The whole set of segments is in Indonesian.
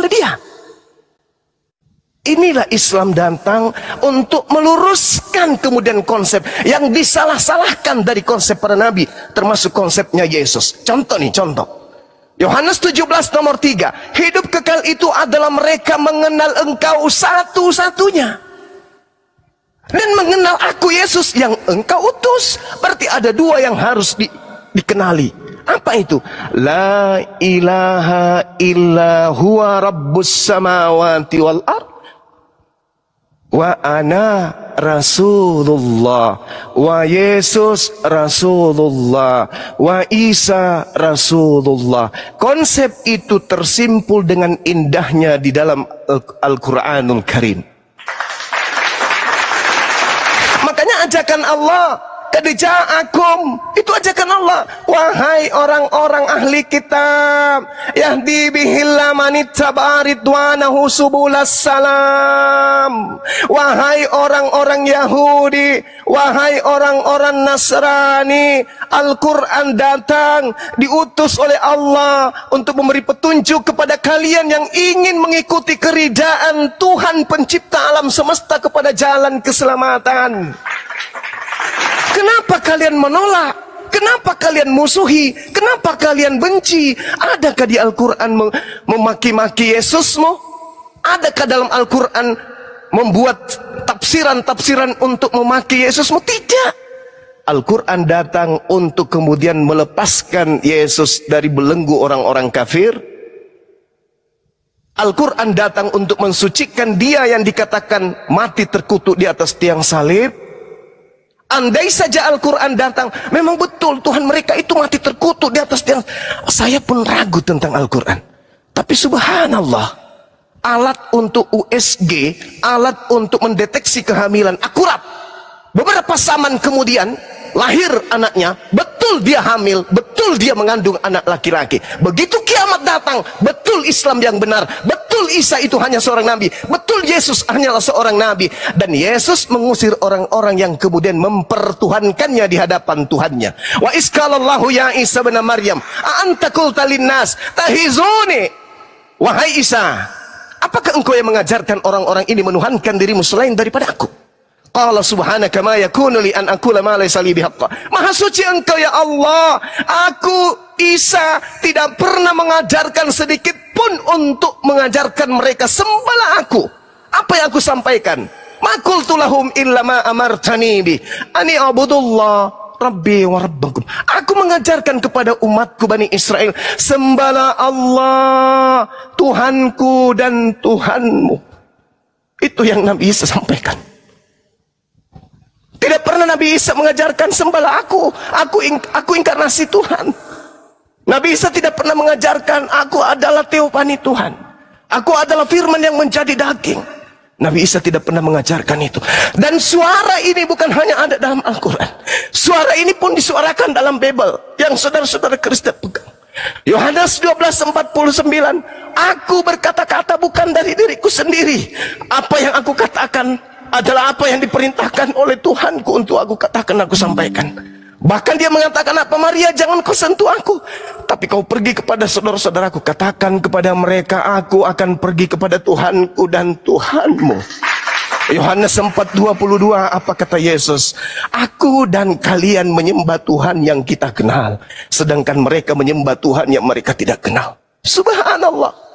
oleh dia. Inilah Islam datang untuk meluruskan kemudian konsep yang disalah-salahkan dari konsep para nabi, termasuk konsepnya Yesus. Contoh nih, contoh. Yohanes 17 nomor 3. Hidup kekal itu adalah mereka mengenal engkau satu-satunya. Dan mengenal aku Yesus yang engkau utus. Berarti ada dua yang harus dikenali. Apa itu? La ilaha illa huwa rabbus samawati wal ard. Wa ana Rasulullah, wa Yesus Rasulullah, wa Isa Rasulullah. Konsep itu tersimpul dengan indahnya di dalam Al-Quranul Karim. Makanya ajakan Allah, qad ja'akum, itu ajakan Allah. Wahai orang-orang ahli kitab, yahdi bihillah manittaba ridwanahu subulas salam. Wahai orang-orang Yahudi, wahai orang-orang Nasrani, Al-Quran datang diutus oleh Allah untuk memberi petunjuk kepada kalian yang ingin mengikuti keridaan Tuhan pencipta alam semesta kepada jalan keselamatan. Kenapa kalian menolak? Kenapa kalian musuhi? Kenapa kalian benci? Adakah di Al-Quran memaki-maki Yesusmu? Adakah dalam Al-Quran membuat tafsiran-tafsiran untuk memaki Yesusmu? Tidak. Al-Quran datang untuk kemudian melepaskan Yesus dari belenggu orang-orang kafir. Al-Quran datang untuk mensucikan dia yang dikatakan mati terkutuk di atas tiang salib. Andai saja Al-Quran datang, memang betul Tuhan mereka itu mati terkutuk di atas tiang. Saya pun ragu tentang Al-Quran. Tapi subhanallah, alat untuk USG, alat untuk mendeteksi kehamilan akurat. Beberapa zaman kemudian lahir anaknya, betul dia hamil, betul dia mengandung anak laki-laki. Begitu kiamat datang, betul Islam yang benar, betul Isa itu hanya seorang nabi, betul Yesus hanyalah seorang nabi. Dan Yesus mengusir orang-orang yang kemudian mempertuhankannya di hadapan Tuhannya. Wa iskalallahu ya Isa bin Maryam, a'anta qulta linnas tahizuni. Wahai Isa, apakah engkau yang mengajarkan orang-orang ini menuhankan dirimu selain daripada aku? Qala subhanaka ma yakunu li an aqula ma laysa li bihaqqa. Maha suci engkau ya Allah, aku Isa tidak pernah mengajarkan sedikit pun untuk mengajarkan mereka sembahlah aku. Apa yang aku sampaikan? Ma qultu lahum illa ma amartani bi ani abudullah rabbi wa rabbakum. Aku mengajarkan kepada umatku Bani Israel, sembahlah Allah Tuhanku dan Tuhanmu. Itu yang Nabi Isa sampaikan. Tidak pernah Nabi Isa mengajarkan sembahlah aku inkarnasi Tuhan. Nabi Isa tidak pernah mengajarkan aku adalah teopani Tuhan, aku adalah firman yang menjadi daging. Nabi Isa tidak pernah mengajarkan itu. Dan suara ini bukan hanya ada dalam Al-Quran, suara ini pun disuarakan dalam Bible yang saudara-saudara Kristen pegang. Yohanes 12:49, aku berkata-kata bukan dari diriku sendiri, apa yang aku katakan adalah apa yang diperintahkan oleh Tuhanku untuk aku katakan, aku sampaikan. Bahkan dia mengatakan apa? Maria, jangan kau sentuh aku, tapi kau pergi kepada saudara-saudaraku, katakan kepada mereka, aku akan pergi kepada Tuhanku dan Tuhanmu. Yohanes 4:22, apa kata Yesus? Aku dan kalian menyembah Tuhan yang kita kenal, sedangkan mereka menyembah Tuhan yang mereka tidak kenal. Subhanallah.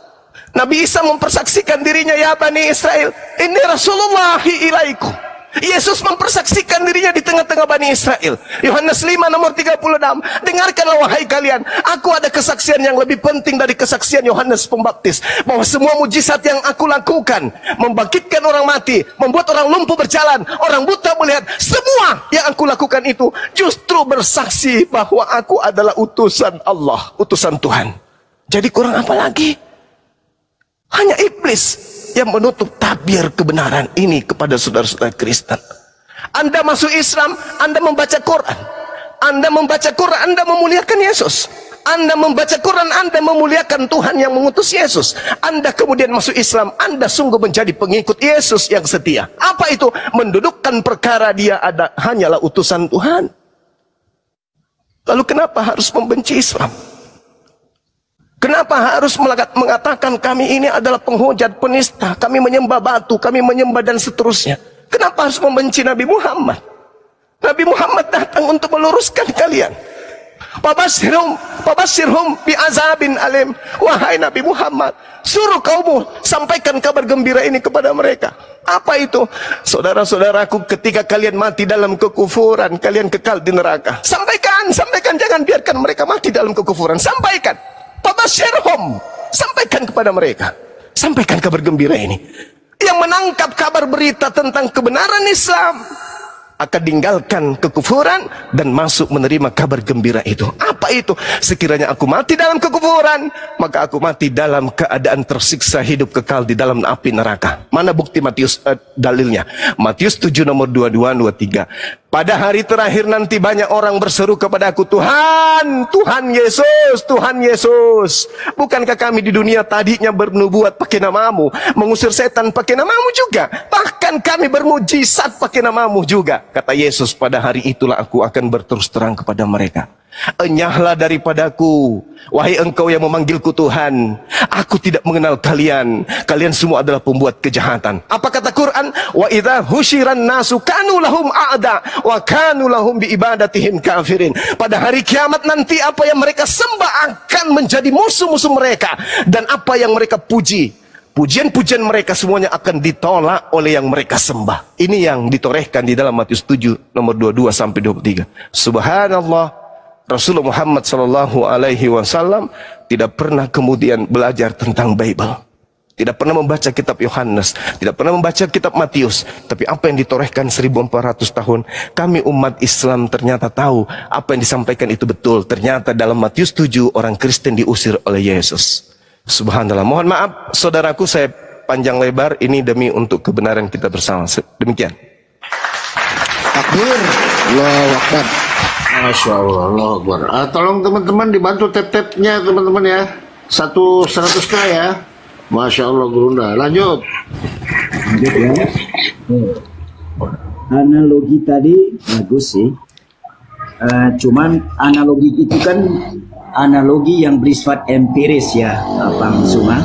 Nabi Isa mempersaksikan dirinya, ya Bani Israel, ini Rasulullahi ilaikum. Yesus mempersaksikan dirinya di tengah-tengah Bani Israel. Yohanes 5:36, dengarkanlah wahai kalian, aku ada kesaksian yang lebih penting dari kesaksian Yohanes Pembaptis, bahwa semua mujizat yang aku lakukan, membangkitkan orang mati, membuat orang lumpuh berjalan, orang buta melihat, semua yang aku lakukan itu justru bersaksi bahwa aku adalah utusan Allah, utusan Tuhan. Jadi kurang apa lagi? Hanya iblis yang menutup tabir kebenaran ini kepada saudara-saudara Kristen. Anda masuk Islam, Anda membaca Quran. Anda membaca Quran, Anda memuliakan Yesus. Anda membaca Quran, Anda memuliakan Tuhan yang mengutus Yesus. Anda kemudian masuk Islam, Anda sungguh menjadi pengikut Yesus yang setia. Apa itu? Mendudukkan perkara dia hanyalah utusan Tuhan. Lalu kenapa harus membenci Islam? Kenapa harus mengatakan kami ini adalah penghujat, penista, kami menyembah batu, kami menyembah dan seterusnya? Kenapa harus membenci Nabi Muhammad? Nabi Muhammad datang untuk meluruskan kalian. Pabashirhum bi'azabin alim. Wahai Nabi Muhammad, suruh kaummu sampaikan kabar gembira ini kepada mereka. Apa itu? Saudara-saudaraku, ketika kalian mati dalam kekufuran, kalian kekal di neraka. Sampaikan, jangan biarkan mereka mati dalam kekufuran. Sampaikan. Pabashirhum, sampaikan kepada mereka. Sampaikan kabar gembira ini. Yang menangkap kabar berita tentang kebenaran Islam akan tinggalkan kekufuran dan masuk menerima kabar gembira itu. Apa itu? Sekiranya aku mati dalam kekufuran, maka aku mati dalam keadaan tersiksa hidup kekal di dalam api neraka. Mana bukti Matius dalilnya? Matius 7 nomor 22, 23. Pada hari terakhir nanti banyak orang berseru kepadaku, Tuhan, Tuhan Yesus, Tuhan Yesus. Bukankah kami di dunia tadinya bernubuat pakai namamu, mengusir setan pakai namamu juga, bahkan kami bermujizat pakai namamu juga. Kata Yesus, pada hari itulah aku akan berterus terang kepada mereka. Enyahlah daripadaku, wahai engkau yang memanggilku Tuhan. Aku tidak mengenal kalian. Kalian semua adalah pembuat kejahatan. Apa kata Quran? Wa idza husyiran nasu kanu lahum a'da wa kanu lahum bi ibadatihim kafirin. Pada hari kiamat nanti apa yang mereka sembah akan menjadi musuh-musuh mereka, dan apa yang mereka puji, pujian-pujian mereka semuanya akan ditolak oleh yang mereka sembah. Ini yang ditorehkan di dalam Matius 7 nomor 22 sampai 23. Subhanallah, Rasulullah Muhammad sallallahu alaihi wasallam tidak pernah kemudian belajar tentang Bible. Tidak pernah membaca kitab Yohanes, tidak pernah membaca kitab Matius. Tapi apa yang ditorehkan 1400 tahun, kami umat Islam ternyata tahu apa yang disampaikan itu betul. Ternyata dalam Matius 7 orang Kristen diusir oleh Yesus. Subhanallah. Mohon maaf saudaraku, saya panjang lebar ini demi untuk kebenaran kita bersama. Demikian. Takbir, Allahu Akbar. Masya Allah, Allahu Akbar. Tolong teman-teman dibantu tap-tapnya teman-teman ya. 100k ya. Masya Allah Gurunda. Lanjut. Lanjut ya. Analogi tadi bagus sih. Cuman analogi itu kan analogi yang bersifat empiris ya, Bang Zuma.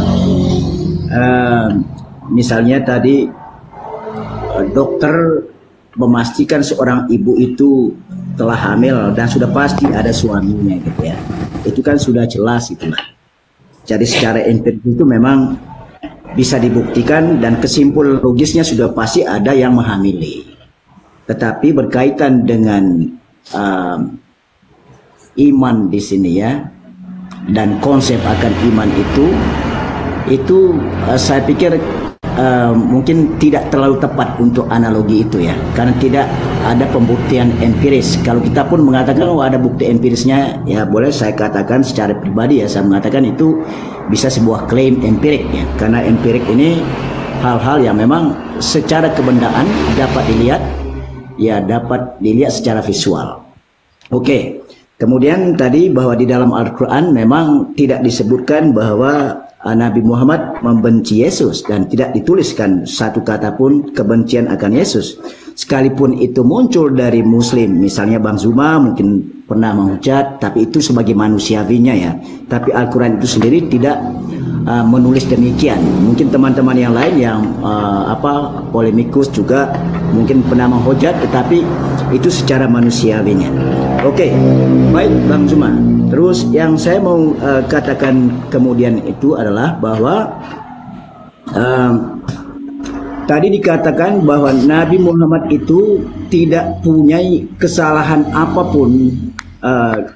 Misalnya tadi dokter memastikan seorang ibu itu telah hamil dan sudah pasti ada suaminya gitu ya. Itu kan sudah jelas itulah. Jadi secara empiris itu memang bisa dibuktikan dan kesimpul logisnya sudah pasti ada yang menghamili. Tetapi berkaitan dengan iman di sini ya, dan konsep akan iman itu saya pikir mungkin tidak terlalu tepat untuk analogi itu ya, karena tidak ada pembuktian empiris. Kalau kita pun mengatakan ada bukti empirisnya, ya boleh saya katakan secara pribadi ya, saya mengatakan itu bisa sebuah klaim empirik ya, karena empirik ini hal-hal yang memang secara kebendaan dapat dilihat secara visual. Oke. Kemudian tadi bahwa di dalam Al-Quran memang tidak disebutkan bahwa Nabi Muhammad membenci Yesus, dan tidak dituliskan satu kata pun kebencian akan Yesus. Sekalipun itu muncul dari Muslim, misalnya Bang Zuma mungkin pernah menghujat, tapi itu sebagai manusiawinya ya. Tapi Al-Quran itu sendiri tidak menulis demikian. Mungkin teman-teman yang lain yang polemikus juga mungkin pernah menghujat, tetapi itu secara manusiawinya. Oke, baik Bang Zuma. Terus yang saya mau katakan kemudian itu adalah bahwa tadi dikatakan bahwa Nabi Muhammad itu tidak punya kesalahan apapun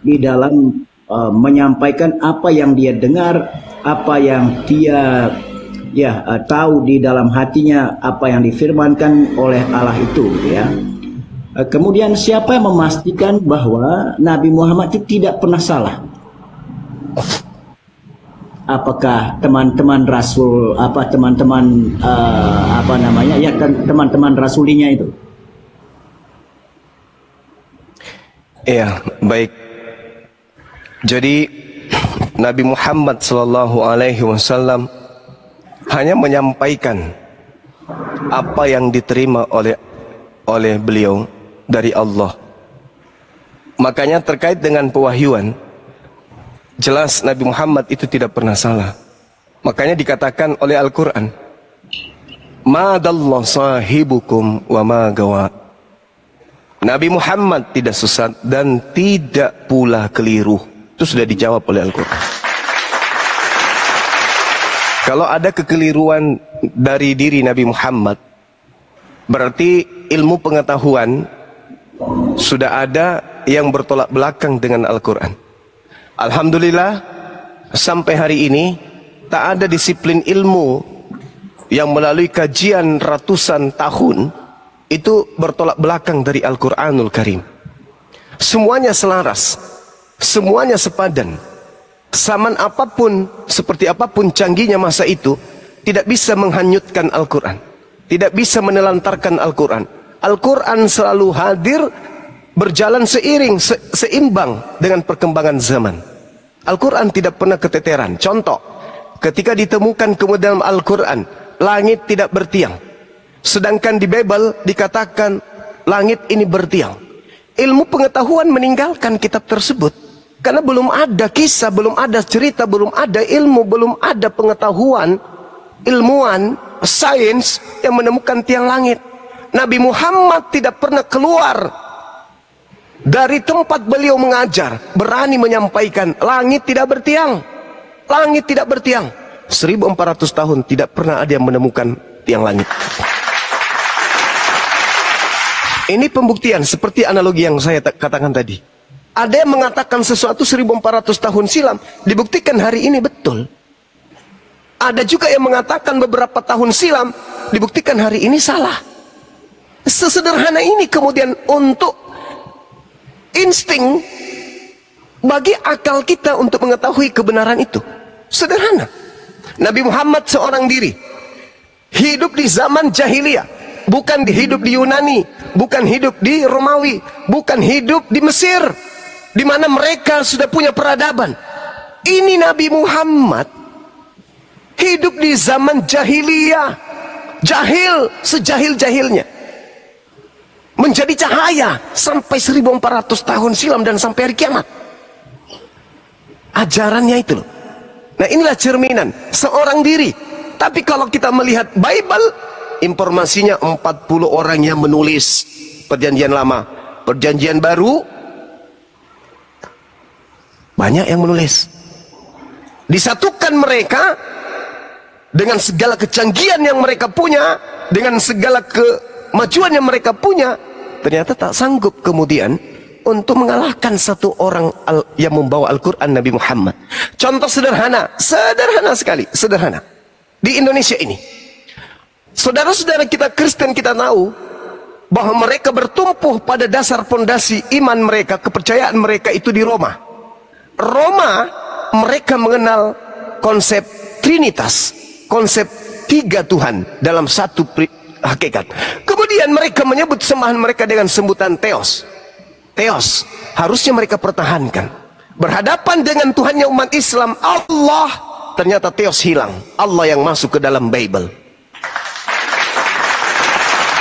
di dalam menyampaikan apa yang dia dengar, apa yang dia tahu di dalam hatinya, apa yang difirmankan oleh Allah itu ya. Kemudian siapa yang memastikan bahwa Nabi Muhammad itu tidak pernah salah? Apakah teman-teman Rasul, teman-teman teman-teman Rasulinya itu? Iya, baik. Jadi Nabi Muhammad SAW hanya menyampaikan apa yang diterima oleh beliau dari Allah. Makanya terkait dengan pewahyuan, Jelas Nabi Muhammad itu tidak pernah salah. Makanya dikatakan oleh Al-Quran, ma dalla sahibukum wa ma gawa. Nabi Muhammad tidak sesat dan tidak pula keliru. Itu sudah dijawab oleh Al-Quran. Kalau ada kekeliruan dari diri Nabi Muhammad, berarti ilmu pengetahuan sudah ada yang bertolak belakang dengan Al-Quran. Alhamdulillah, sampai hari ini tak ada disiplin ilmu yang melalui kajian ratusan tahun itu bertolak belakang dari Al-Quranul Karim. Semuanya selaras, semuanya sepadan. Zaman apapun, seperti apapun canggihnya masa itu, tidak bisa menghanyutkan Al-Quran, tidak bisa menelantarkan Al-Quran. Al-Quran selalu hadir, berjalan seiring, seimbang dengan perkembangan zaman. Al-Quran tidak pernah keteteran. Contoh, ketika ditemukan kemudian Al-Quran, langit tidak bertiang. Sedangkan di Bible dikatakan langit ini bertiang. Ilmu pengetahuan meninggalkan kitab tersebut. Karena belum ada kisah, belum ada cerita, belum ada ilmu, belum ada pengetahuan, ilmuwan, sains yang menemukan tiang langit. Nabi Muhammad tidak pernah keluar dari tempat beliau mengajar, berani menyampaikan langit tidak bertiang. Langit tidak bertiang. 1400 tahun tidak pernah ada yang menemukan tiang langit. Ini pembuktian seperti analogi yang saya katakan tadi. Ada yang mengatakan sesuatu 1400 tahun silam, dibuktikan hari ini betul. Ada juga yang mengatakan beberapa tahun silam, dibuktikan hari ini salah. Sesederhana ini kemudian untuk insting bagi akal kita untuk mengetahui kebenaran itu. Sederhana. Nabi Muhammad seorang diri, hidup di zaman jahiliyah, bukan hidup di Yunani, bukan hidup di Romawi, bukan hidup di Mesir, di mana mereka sudah punya peradaban. Ini Nabi Muhammad hidup di zaman jahiliyah, jahil sejahil-jahilnya, menjadi cahaya sampai 1400 tahun silam dan sampai hari kiamat. Ajarannya itu loh. Nah, inilah cerminan seorang diri. Tapi kalau kita melihat Bible, informasinya 40 orang yang menulis Perjanjian Lama, Perjanjian Baru, banyak yang menulis. Disatukan mereka dengan segala kecanggihan yang mereka punya, dengan segala kemajuan yang mereka punya, ternyata tak sanggup kemudian untuk mengalahkan satu orang yang membawa Al-Quran, Nabi Muhammad. Contoh sederhana, sederhana sekali, sederhana. Di Indonesia ini, saudara-saudara kita Kristen, kita tahu bahwa mereka bertumpuh pada dasar fondasi iman mereka, kepercayaan mereka itu di Roma. Roma, mereka mengenal konsep Trinitas, konsep tiga Tuhan dalam satu hakikat. Kemudian mereka menyebut sembahan mereka dengan sebutan Theos. Theos, harusnya mereka pertahankan. Berhadapan dengan Tuhannya umat Islam, Allah, ternyata Theos hilang. Allah yang masuk ke dalam Bible.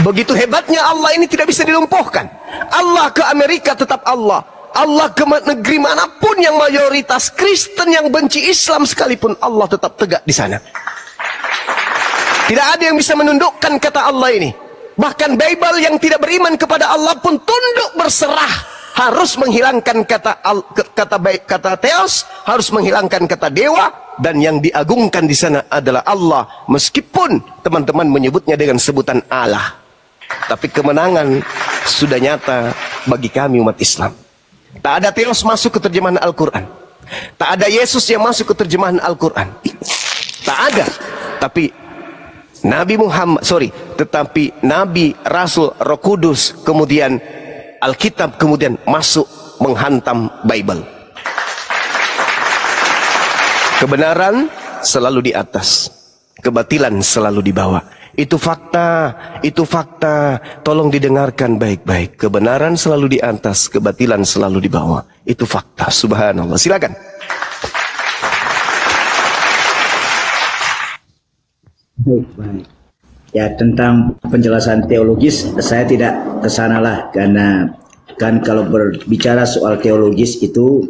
Begitu hebatnya Allah ini tidak bisa dilumpuhkan. Allah ke Amerika tetap Allah. Allah ke negeri manapun yang mayoritas Kristen yang benci Islam sekalipun, Allah tetap tegak di sana. Tidak ada yang bisa menundukkan kata Allah ini. Bahkan Bible yang tidak beriman kepada Allah pun tunduk berserah, harus menghilangkan kata Theos, harus menghilangkan kata dewa, dan yang diagungkan di sana adalah Allah. Meskipun teman-teman menyebutnya dengan sebutan Allah, tapi kemenangan sudah nyata bagi kami umat Islam. Tak ada Theos masuk ke terjemahan Al-Quran. Tak ada Yesus yang masuk ke terjemahan Al-Quran. Tak ada. Tapi Nabi Muhammad, tetapi Nabi, Rasul, Roh Kudus, kemudian Alkitab kemudian masuk menghantam Bible. Kebenaran selalu di atas, kebatilan selalu di bawah. Itu fakta, itu fakta. Tolong didengarkan baik-baik. Kebenaran selalu di atas, kebatilan selalu di bawah. Itu fakta. Subhanallah. Silakan. Baik. Ya, tentang penjelasan teologis saya tidak kesana lah, karena kan kalau berbicara soal teologis itu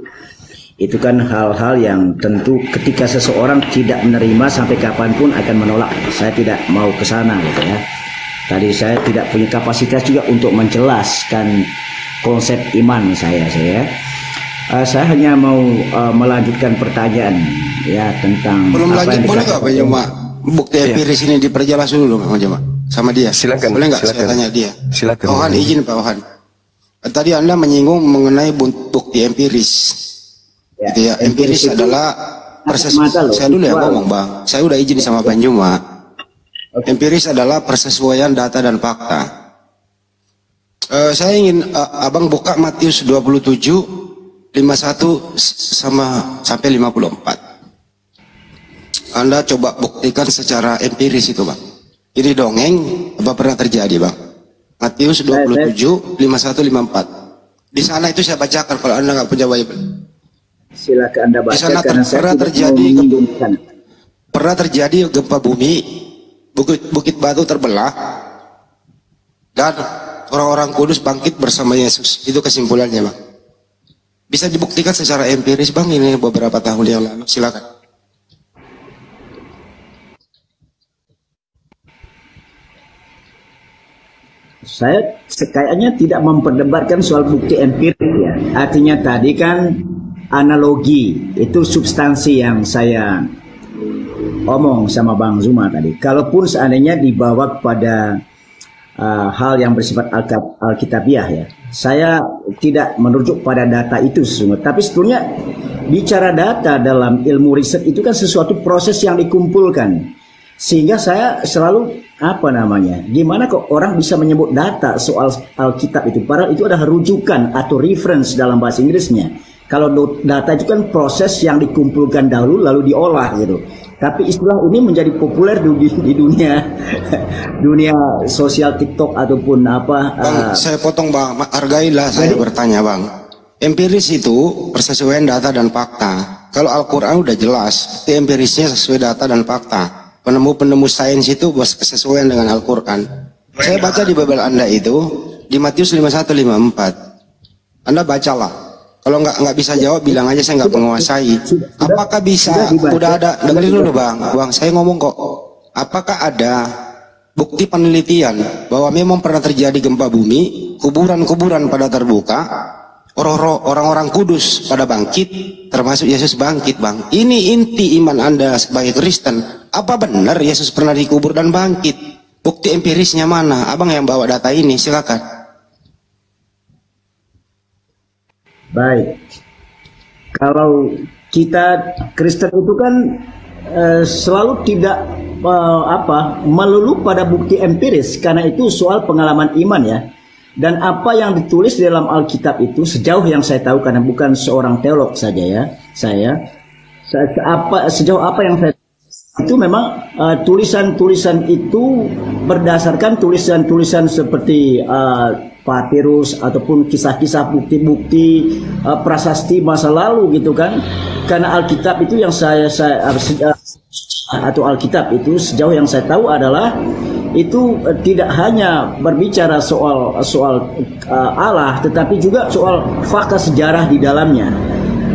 Itu kan hal-hal yang tentu ketika seseorang tidak menerima sampai kapanpun akan menolak. Saya tidak mau ke sana gitu ya. Tadi saya tidak punya kapasitas juga untuk menjelaskan konsep iman saya. Saya hanya mau melanjutkan pertanyaan ya tentang Belum apa lanjut yang boleh nggak Pak Juma? Bukti empiris ini diperjelas dulu Pak Juma sama dia. Silakan, Boleh nggak saya silakan. tanya dia? Silakan. Ohan izin Pak Ohan. Tadi Anda menyinggung mengenai bukti empiris. ya, Gitu ya. Empiris itu adalah proses. mata loh, Saya dulu ya visual. ngomong Bang. Saya udah izin sama Bang Juma. Empiris adalah persesuaian data dan fakta. Saya ingin Abang buka Matius 27 51 sampai 54. Anda coba buktikan secara empiris itu Bang. Ini dongeng apa pernah terjadi Bang? Matius 27 51 54. Di sana itu saya bacakan kalau Anda nggak punya Bible. Silakan Anda baca Di sana karena saya pernah tidak terjadi mau menyinggungkan. Pernah terjadi gempa bumi, bukit batu terbelah, dan orang-orang kudus bangkit bersama Yesus. Itu kesimpulannya Bang. Bisa dibuktikan secara empiris Bang, ini beberapa tahun yang lalu. Silakan. Saya kayaknya tidak memperdebatkan soal bukti empirik ya. Artinya tadi kan analogi itu substansi yang saya omong sama Bang Zuma tadi. Kalaupun seandainya dibawa kepada hal yang bersifat alkitabiah ya, saya tidak merujuk pada data itu sesungguhnya. Tapi sebetulnya bicara data dalam ilmu riset itu kan sesuatu proses yang dikumpulkan. Sehingga saya selalu gimana kok orang bisa menyebut data soal Alkitab itu, padahal itu adalah rujukan atau reference dalam bahasa Inggrisnya. Kalau data itu kan proses yang dikumpulkan dahulu lalu diolah gitu. Tapi istilah ini menjadi populer di dunia dunia sosial TikTok ataupun apa. Bang, saya potong Bang, hargailah saya bertanya Bang. Empiris itu persesuaian data dan fakta. Kalau Al-Quran udah jelas, empirisnya sesuai data dan fakta. Penemu-penemu sains itu kesesuaian dengan Al-Quran. Saya baca di Bible Anda itu di Matius 51-54. Anda bacalah. Kalau nggak bisa jawab bilang aja saya nggak menguasai. Apakah bisa? Udah ada. Dengerin dulu Bang. Bang, saya ngomong kok. Apakah ada bukti penelitian bahwa memang pernah terjadi gempa bumi, kuburan-kuburan pada terbuka, orang-orang kudus pada bangkit, termasuk Yesus bangkit Bang. Ini inti iman Anda sebagai Kristen. Apa benar Yesus pernah dikubur dan bangkit? Bukti empirisnya mana? Abang yang bawa data ini, silakan. Baik. Kalau kita Kristen itu kan selalu tidak melulu pada bukti empiris, karena itu soal pengalaman iman ya. Dan apa yang ditulis di dalam Alkitab itu sejauh yang saya tahu, karena bukan seorang teolog saja ya, sejauh apa yang saya itu memang tulisan-tulisan itu berdasarkan tulisan-tulisan seperti papirus ataupun kisah-kisah bukti-bukti prasasti masa lalu gitu kan. Karena Alkitab itu yang atau Alkitab itu sejauh yang saya tahu adalah itu tidak hanya berbicara soal Allah, tetapi juga soal fakta sejarah di dalamnya.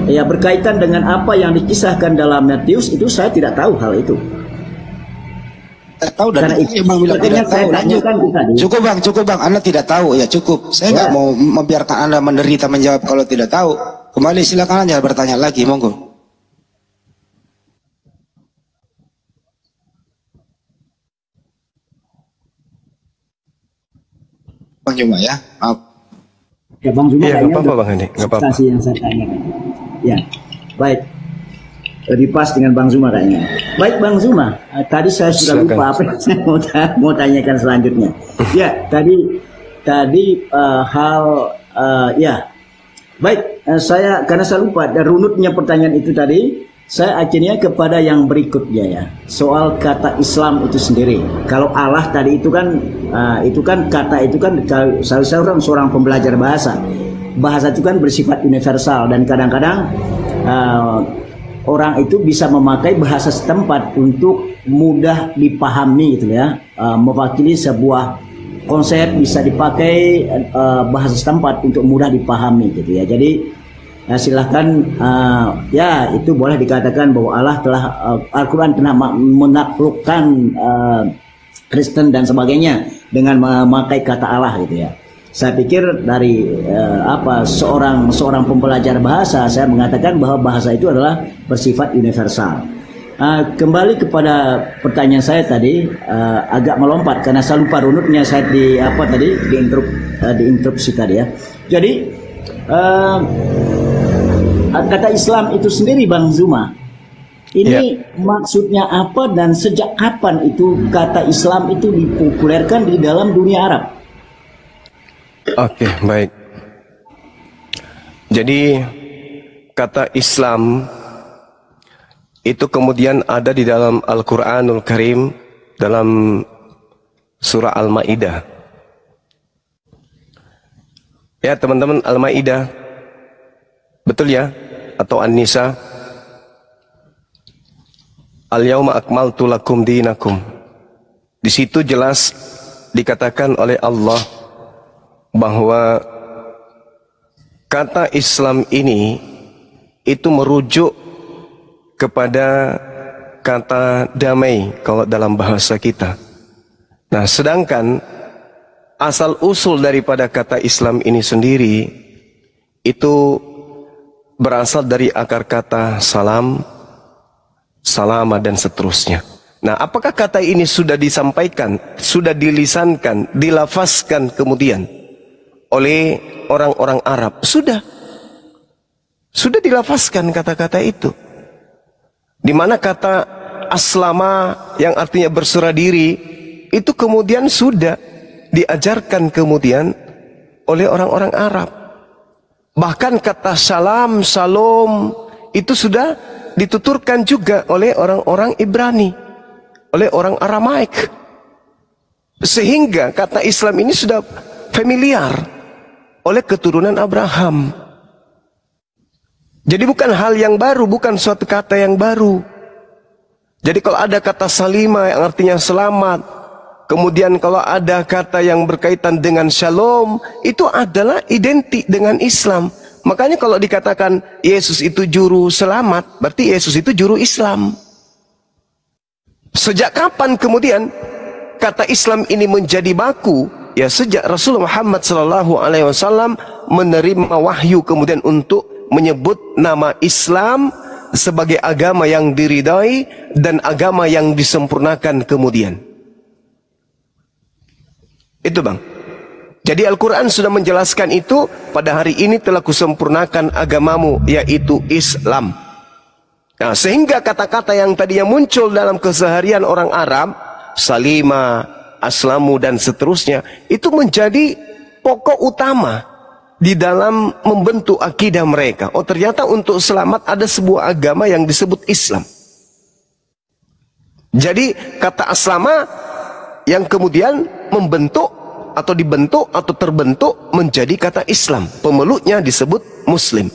Ya, berkaitan dengan apa yang dikisahkan dalam Matius itu saya tidak tahu hal itu. Tahu dan itu Bang bilang tidak tahu. Cukup bang. Anda tidak tahu ya cukup. Saya nggak mau membiarkan Anda menderita menjawab kalau tidak tahu. Kembali silakan aja bertanya lagi, monggo. Bang Juma ya, maaf. Ya Bang Zuma, iya, nggak apa-apa Bang Andi, nggak apa-apa. Yang saya tanyakan. Ya, baik. Lebih pas dengan Bang Zuma kayaknya. Baik Bang Zuma, tadi saya sudah Silakan. lupa apa yang saya mau tanyakan selanjutnya. Ya, tadi baik, saya karena saya lupa dan runutnya pertanyaan itu tadi, saya akhirnya kepada yang berikutnya ya, soal kata Islam itu sendiri. Kalau Allah tadi itu kan kata itu kan saya seorang pembelajar bahasa. Bahasa itu kan bersifat universal dan kadang-kadang orang itu bisa memakai bahasa setempat untuk mudah dipahami gitu ya, mewakili sebuah konsep bisa dipakai bahasa setempat untuk mudah dipahami gitu ya. Jadi Ya, silahkan ya itu boleh dikatakan bahwa Allah telah Al-Quran telah menaklukkan Kristen dan sebagainya dengan memakai kata Allah gitu ya. Saya pikir dari seorang pembelajar bahasa, saya mengatakan bahwa bahasa itu adalah bersifat universal. Kembali kepada pertanyaan saya tadi, agak melompat karena saya lupa runutnya saya diinterupsi tadi ya. Jadi kata Islam itu sendiri Bang Zuma, ini maksudnya apa dan sejak kapan itu kata Islam itu dipopulerkan di dalam dunia Arab? Oke, baik. Jadi kata Islam itu kemudian ada di dalam Al-Quranul Karim dalam surah Al-Ma'idah. Ya teman-teman, Al-Ma'idah, betul ya? Atau An-Nisa. Al-Yawma akmaltu lakum dinakum. Di situ jelas dikatakan oleh Allah bahwa kata Islam ini itu merujuk kepada kata damai kalau dalam bahasa kita. Nah, sedangkan asal usul daripada kata Islam ini sendiri itu berasal dari akar kata salam, salama dan seterusnya. Nah, apakah kata ini sudah disampaikan, sudah dilisankan, dilafazkan kemudian oleh orang-orang Arab? Sudah dilafazkan kata-kata itu. Di mana kata aslama yang artinya berserah diri itu kemudian sudah diajarkan kemudian oleh orang-orang Arab. Bahkan kata salam, salom itu sudah dituturkan juga oleh orang-orang Ibrani, oleh orang Aramaik. Sehingga kata Islam ini sudah familiar oleh keturunan Abraham. Jadi bukan hal yang baru, bukan suatu kata yang baru. Jadi kalau ada kata salima yang artinya selamat, kemudian kalau ada kata yang berkaitan dengan shalom, itu adalah identik dengan Islam. Makanya kalau dikatakan Yesus itu juru selamat, berarti Yesus itu juru Islam. Sejak kapan kemudian kata Islam ini menjadi baku? Ya sejak Rasulullah Muhammad SAW menerima wahyu kemudian untuk menyebut nama Islam sebagai agama yang diridai dan agama yang disempurnakan kemudian. Itu Bang. Jadi Al-Quran sudah menjelaskan itu, pada hari ini telah kusempurnakan agamamu, yaitu Islam. Nah, sehingga kata-kata yang tadinya muncul dalam keseharian orang Arab, salima, aslamu dan seterusnya, itu menjadi pokok utama di dalam membentuk akidah mereka. Oh, ternyata untuk selamat ada sebuah agama yang disebut Islam. Jadi kata aslama yang kemudian membentuk atau dibentuk atau terbentuk menjadi kata Islam. Pemeluknya disebut Muslim.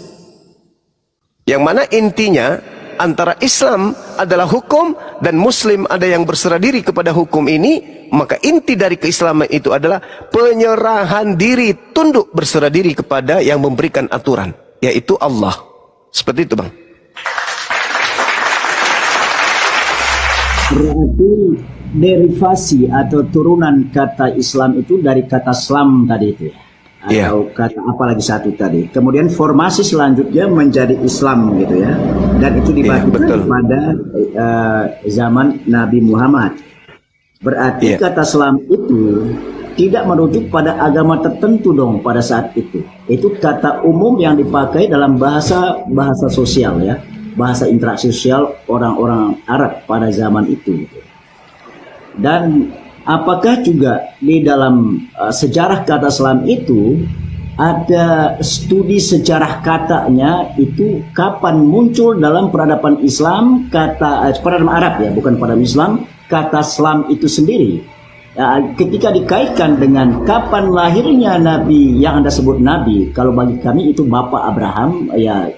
Yang mana intinya antara Islam adalah hukum dan Muslim ada yang berserah diri kepada hukum ini. Maka inti dari keislaman itu adalah penyerahan diri, tunduk berserah diri kepada yang memberikan aturan, yaitu Allah. Seperti itu Bang. Berarti derivasi atau turunan kata Islam itu dari kata Islam tadi itu ya? Atau kata apa lagi satu tadi. Kemudian formasi selanjutnya menjadi Islam gitu ya. Dan itu dibagikan pada zaman Nabi Muhammad. Berarti kata Islam itu tidak merujuk pada agama tertentu dong pada saat itu. Itu kata umum yang dipakai dalam bahasa sosial ya. Bahasa interaksi sosial orang-orang Arab pada zaman itu. Dan apakah juga di dalam sejarah kata Islam itu ada studi sejarah katanya itu kapan muncul dalam peradaban Islam peradaban Arab ya, bukan peradaban Islam, kata Islam itu sendiri. Ketika dikaitkan dengan kapan lahirnya Nabi yang Anda sebut Nabi, kalau bagi kami itu Bapak Abraham, ya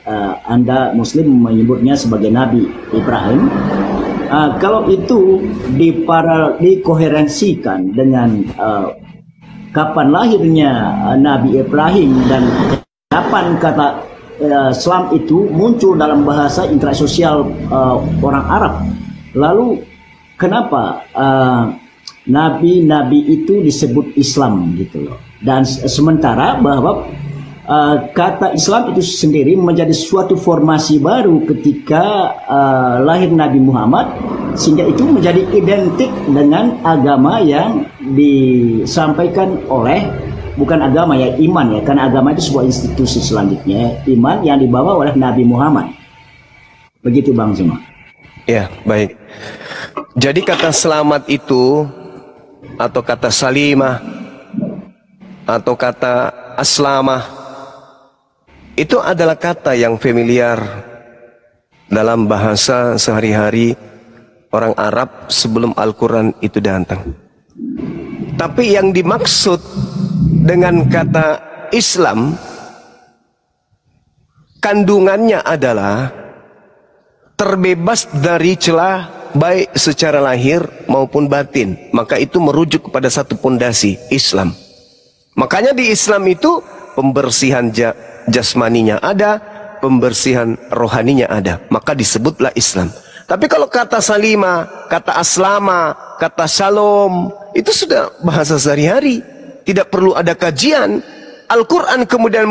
Anda Muslim menyebutnya sebagai Nabi Ibrahim. Kalau itu dikoherensikan dengan kapan lahirnya Nabi Ibrahim dan kapan kata Islam itu muncul dalam bahasa intersosial orang Arab. Lalu kenapa nabi-nabi itu disebut Islam gitu loh? Dan sementara bahwa kata Islam itu sendiri menjadi suatu formasi baru ketika lahir Nabi Muhammad, sehingga itu menjadi identik dengan agama yang disampaikan oleh, bukan agama ya, iman ya, karena agama itu sebuah institusi selanjutnya, iman yang dibawa oleh Nabi Muhammad. Begitu Bang Zuma. Ya, baik. Jadi kata selamat itu, atau kata salimah, atau kata aslamah, itu adalah kata yang familiar dalam bahasa sehari-hari orang Arab sebelum Al-Quran itu datang. Tapi yang dimaksud dengan kata Islam, kandungannya adalah terbebas dari celah baik secara lahir maupun batin. Maka itu merujuk kepada satu pondasi, Islam. Makanya di Islam itu pembersihan jasmaninya ada, pembersihan rohaninya ada. Maka disebutlah Islam. Tapi kalau kata salima, kata aslama, kata shalom, itu sudah bahasa sehari-hari. Tidak perlu ada kajian. Al-Quran kemudian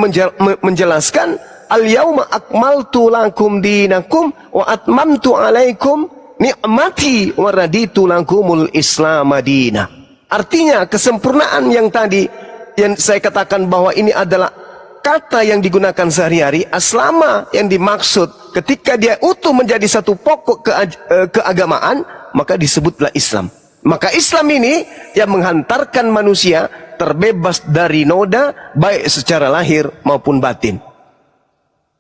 menjelaskan, al-yawma akmaltu lakum dinakum wa atmamtu alaikum ni'mati wa raditu lakumul islam madinah. Artinya kesempurnaan yang tadi yang saya katakan bahwa ini adalah kata yang digunakan sehari-hari, aslama yang dimaksud ketika dia utuh menjadi satu pokok keagamaan, maka disebutlah Islam. Maka Islam ini yang menghantarkan manusia terbebas dari noda baik secara lahir maupun batin.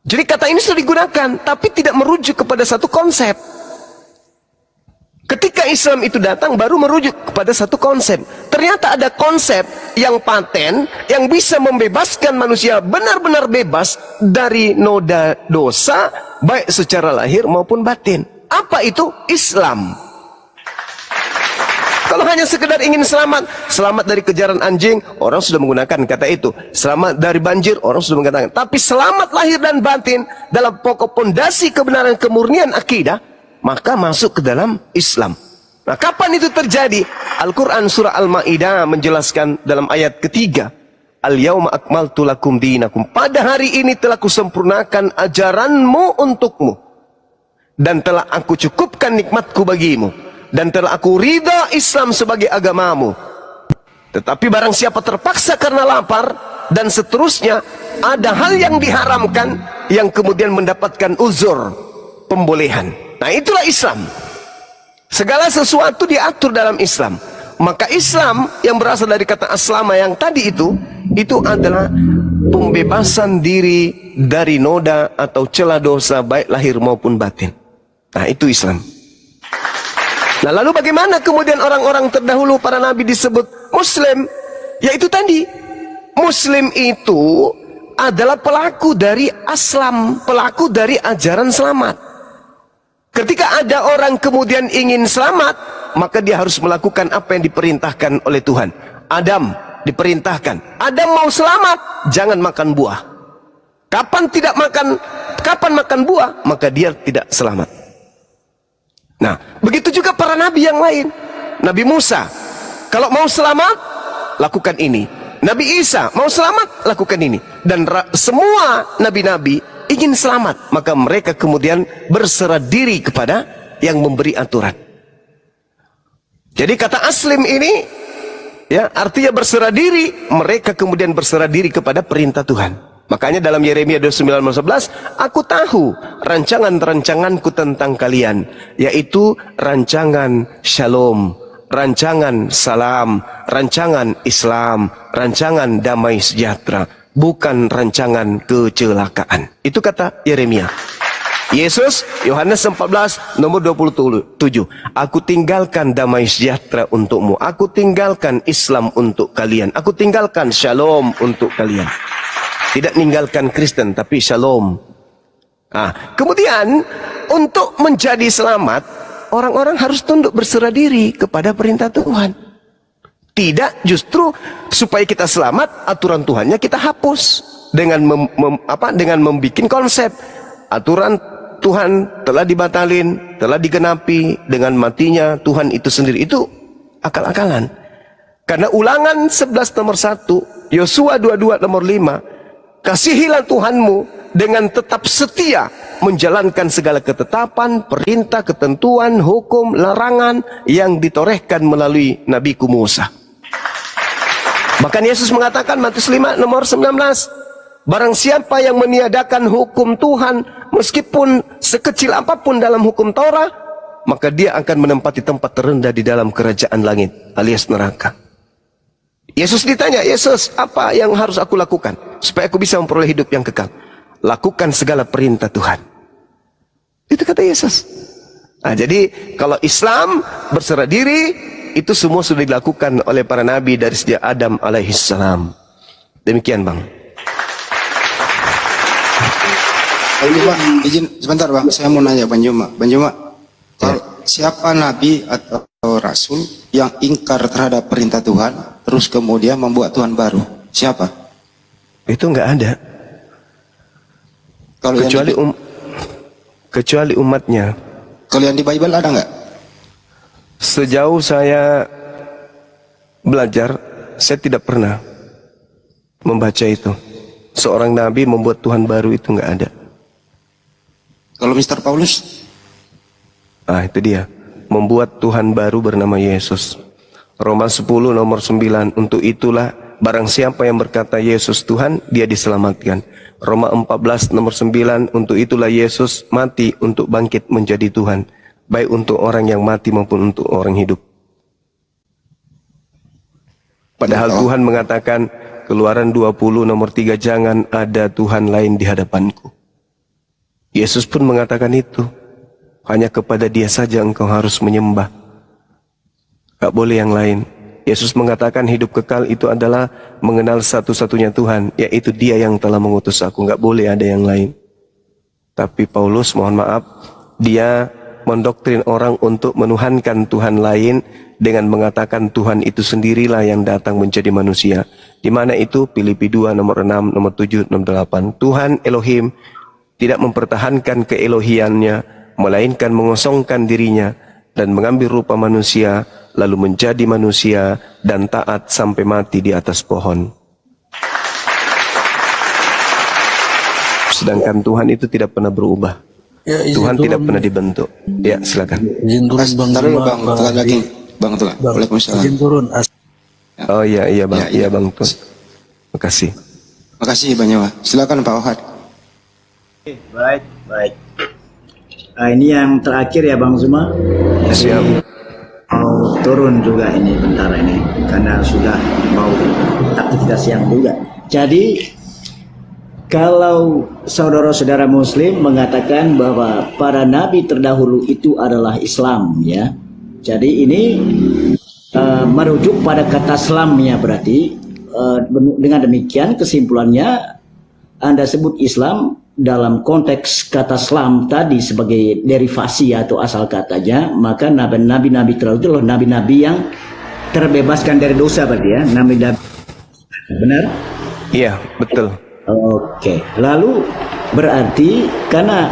Jadi kata ini sudah digunakan, tapi tidak merujuk kepada satu konsep. Ketika Islam itu datang baru merujuk kepada satu konsep. Ternyata ada konsep yang paten yang bisa membebaskan manusia benar-benar bebas dari noda dosa baik secara lahir maupun batin. Apa itu? Islam. Kalau hanya sekedar ingin selamat dari kejaran anjing, orang sudah menggunakan kata itu. Selamat dari banjir, orang sudah mengatakan. Tapi selamat lahir dan batin dalam pokok pondasi kebenaran kemurnian akidah, maka masuk ke dalam Islam. Nah, kapan itu terjadi? Al-Quran surah Al-Ma'idah menjelaskan dalam ayat ketiga, al-yawma akmaltu lakum dinakum. Pada hari ini telah kusempurnakan ajaranmu untukmu, dan telah aku cukupkan nikmatku bagimu, dan telah aku ridha Islam sebagai agamamu. Tetapi barang siapa terpaksa karena lapar dan seterusnya, ada hal yang diharamkan yang kemudian mendapatkan uzur, pembolehan. Nah, itulah Islam. Segala sesuatu diatur dalam Islam. Maka Islam yang berasal dari kata aslama yang tadi itu adalah pembebasan diri dari noda atau celah dosa baik lahir maupun batin. Nah, itu Islam. Nah, lalu bagaimana kemudian orang-orang terdahulu para nabi disebut Muslim? Yaitu tadi, Muslim itu adalah pelaku dari aslam, pelaku dari ajaran selamat. Ketika ada orang kemudian ingin selamat, maka dia harus melakukan apa yang diperintahkan oleh Tuhan. Adam diperintahkan, Adam mau selamat, jangan makan buah. Kapan makan buah, maka dia tidak selamat. Nah, begitu juga para nabi yang lain. Nabi Musa, kalau mau selamat, lakukan ini. Nabi Isa, mau selamat, lakukan ini. Dan semua nabi-nabi ingin selamat, maka mereka kemudian berserah diri kepada yang memberi aturan. Jadi kata aslim ini, ya, artinya berserah diri. Mereka kemudian berserah diri kepada perintah Tuhan. Makanya dalam Yeremia 29:11, aku tahu rancangan-rancanganku tentang kalian, yaitu rancangan shalom, rancangan salam, rancangan Islam, rancangan damai sejahtera, bukan rancangan kecelakaan. Itu kata Yeremia. Yesus, Yohanes 14 nomor 27, aku tinggalkan damai sejahtera untukmu, aku tinggalkan Islam untuk kalian, aku tinggalkan shalom untuk kalian. Tidak meninggalkan Kristen, tapi shalom. Nah, kemudian untuk menjadi selamat, orang-orang harus tunduk berserah diri kepada perintah Tuhan. Tidak, justru supaya kita selamat, aturan Tuhannya kita hapus dengan dengan membuat konsep aturan Tuhan telah dibatalin, telah digenapi dengan matinya Tuhan itu sendiri. Itu akal-akalan. Karena Ulangan 11 nomor 1, Yosua 22 nomor 5, kasihilah Tuhanmu dengan tetap setia menjalankan segala ketetapan, perintah, ketentuan, hukum, larangan yang ditorehkan melalui Nabiku Musa. Bahkan Yesus mengatakan Matius 5 nomor 19, barang siapa yang meniadakan hukum Tuhan meskipun sekecil apapun dalam hukum Taurat, maka dia akan menempati tempat terendah di dalam kerajaan langit alias neraka. Yesus ditanya, Yesus, apa yang harus aku lakukan supaya aku bisa memperoleh hidup yang kekal? Lakukan segala perintah Tuhan. Itu kata Yesus. Nah, jadi kalau Islam berserah diri, itu semua sudah dilakukan oleh para nabi dari sejak Adam alaihissalam. Demikian, Bang. Ini Bang, izin sebentar Bang, saya mau nanya Bang Juma. Bang Juma, kalau siapa nabi atau rasul yang ingkar terhadap perintah Tuhan, terus kemudian membuat Tuhan baru? Siapa? Itu nggak ada. Kalau Kecuali umatnya. Kalau yang di Bible ada nggak? Sejauh saya belajar, saya tidak pernah membaca itu. Seorang nabi membuat Tuhan baru, itu nggak ada. Kalau Mr. Paulus? Ah, itu dia. Membuat Tuhan baru bernama Yesus. Roma 10 nomor 9. Untuk itulah barang siapa yang berkata Yesus Tuhan, dia diselamatkan. Roma 14 nomor 9. Untuk itulah Yesus mati untuk bangkit menjadi Tuhan, baik untuk orang yang mati maupun untuk orang hidup. Padahal Tuhan mengatakan, Keluaran 20 nomor 3, jangan ada Tuhan lain di hadapanku. Yesus pun mengatakan itu. Hanya kepada Dia saja engkau harus menyembah. Gak boleh yang lain. Yesus mengatakan hidup kekal itu adalah mengenal satu-satunya Tuhan, yaitu Dia yang telah mengutus aku. Gak boleh ada yang lain. Tapi Paulus, mohon maaf, dia mendoktrin orang untuk menuhankan Tuhan lain dengan mengatakan Tuhan itu sendirilah yang datang menjadi manusia. Di mana itu? Filipi 2 nomor 6, nomor 7, nomor 8. Tuhan Elohim tidak mempertahankan keelohiannya, melainkan mengosongkan dirinya dan mengambil rupa manusia, lalu menjadi manusia dan taat sampai mati di atas pohon. Sedangkan Tuhan itu tidak pernah berubah. Ya, Tuhan tidak pernah dibentuk. Ya, silakan. Izin turun Bang. Bang, lagi. Bang, tuh. Waalaikumsalam. Izin turun. Oh iya, iya Bang. Ya, iya Bang Tun. Makasih. Makasih Bang Juma. Silakan Pak Ohad. Baik. Nah, ini yang terakhir ya Bang Zuma. Siap. Mau turun juga ini bentar ini, karena sudah mau aktivitas siang juga. Jadi kalau saudara-saudara Muslim mengatakan bahwa para nabi terdahulu itu adalah Islam, ya. Jadi ini merujuk pada kata Islamnya, berarti dengan demikian kesimpulannya Anda sebut Islam dalam konteks kata Islam tadi sebagai derivasi atau asal katanya, maka nabi-nabi terdahulu itu adalah nabi-nabi yang terbebaskan dari dosa, berarti ya, nabi-nabi. Benar? Iya, betul. Oke, lalu berarti karena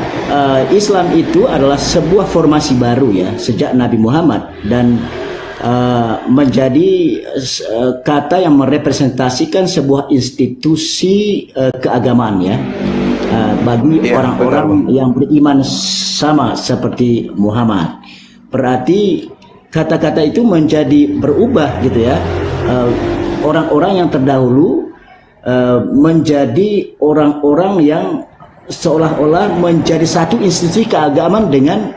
Islam itu adalah sebuah formasi baru ya sejak Nabi Muhammad, dan menjadi kata yang merepresentasikan sebuah institusi keagamaan ya, bagi orang-orang yang beriman sama seperti Muhammad. Berarti kata-kata itu menjadi berubah gitu ya. Orang-orang yang terdahulu menjadi orang-orang yang seolah-olah menjadi satu institusi keagamaan dengan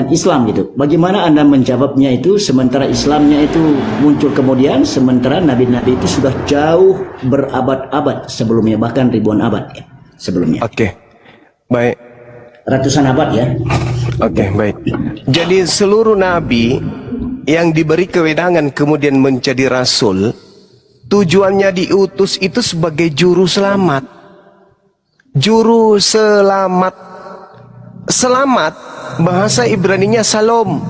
Islam gitu. Bagaimana Anda menjawabnya itu, sementara Islamnya itu muncul kemudian, sementara nabi-nabi itu sudah jauh berabad-abad sebelumnya, bahkan ribuan abad ya sebelumnya. Oke. Baik. Ratusan abad ya. Oke, baik. Jadi seluruh nabi yang diberi kewenangan kemudian menjadi rasul, tujuannya diutus itu sebagai juru selamat. Juru selamat. Selamat bahasa Ibraninya salom.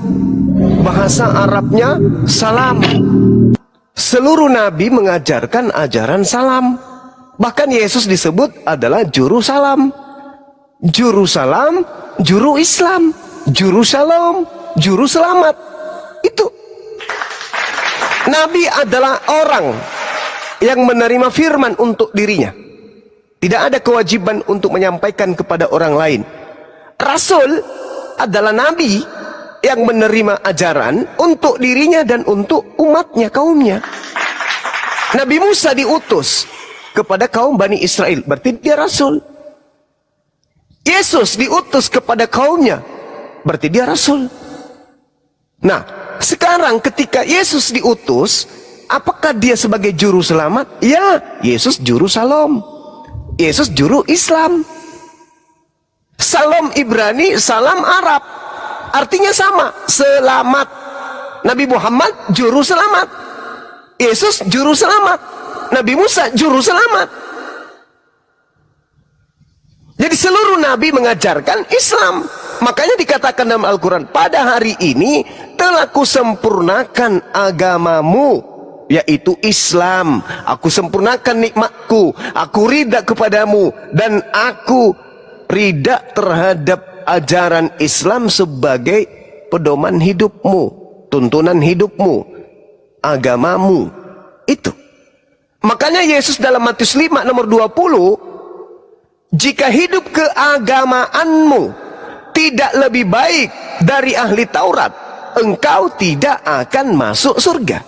bahasa Arabnya salam. Seluruh nabi mengajarkan ajaran salam. Bahkan Yesus disebut adalah juru salam. Juru salam, juru Islam, juru shalom, juru selamat. Itu. Nabi adalah orang yang menerima firman untuk dirinya. Tidak ada kewajiban untuk menyampaikan kepada orang lain. Rasul adalah nabi yang menerima ajaran untuk dirinya dan untuk umatnya, kaumnya. Nabi Musa diutus kepada kaum Bani Israel, berarti dia rasul. Yesus diutus kepada kaumnya, berarti dia rasul. Nah, sekarang ketika Yesus diutus, apakah dia sebagai juru selamat? Ya, Yesus juru salam. Yesus juru Islam. Salam Ibrani, salam Arab. Artinya sama, selamat. Nabi Muhammad juru selamat. Yesus juru selamat. Nabi Musa juru selamat. Jadi seluruh nabi mengajarkan Islam. Makanya dikatakan dalam Al-Quran, pada hari ini telah kusempurnakan agamamu, yaitu Islam. Aku sempurnakan nikmatku, aku ridha kepadamu, dan aku ridha terhadap ajaran Islam sebagai pedoman hidupmu, tuntunan hidupmu, agamamu. Itu. Makanya Yesus dalam Matius 5 nomor 20, jika hidup keagamaanmu tidak lebih baik dari ahli Taurat, engkau tidak akan masuk surga.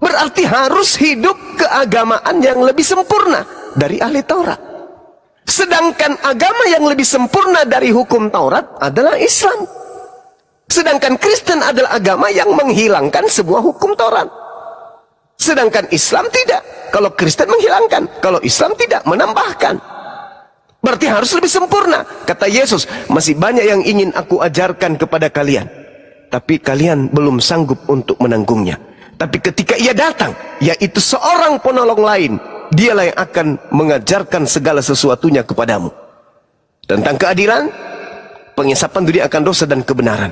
Berarti harus hidup keagamaan yang lebih sempurna dari ahli Taurat. Sedangkan agama yang lebih sempurna dari hukum Taurat adalah Islam. Sedangkan Kristen adalah agama yang menghilangkan sebuah hukum Taurat. Sedangkan Islam tidak. Kalau Kristen menghilangkan, kalau Islam tidak, menambahkan. Berarti harus lebih sempurna. Kata Yesus, masih banyak yang ingin aku ajarkan kepada kalian, tapi kalian belum sanggup untuk menanggungnya. Tapi ketika ia datang, yaitu seorang penolong lain, dialah yang akan mengajarkan segala sesuatunya kepadamu. Tentang keadilan, pengisapan dunia akan dosa dan kebenaran.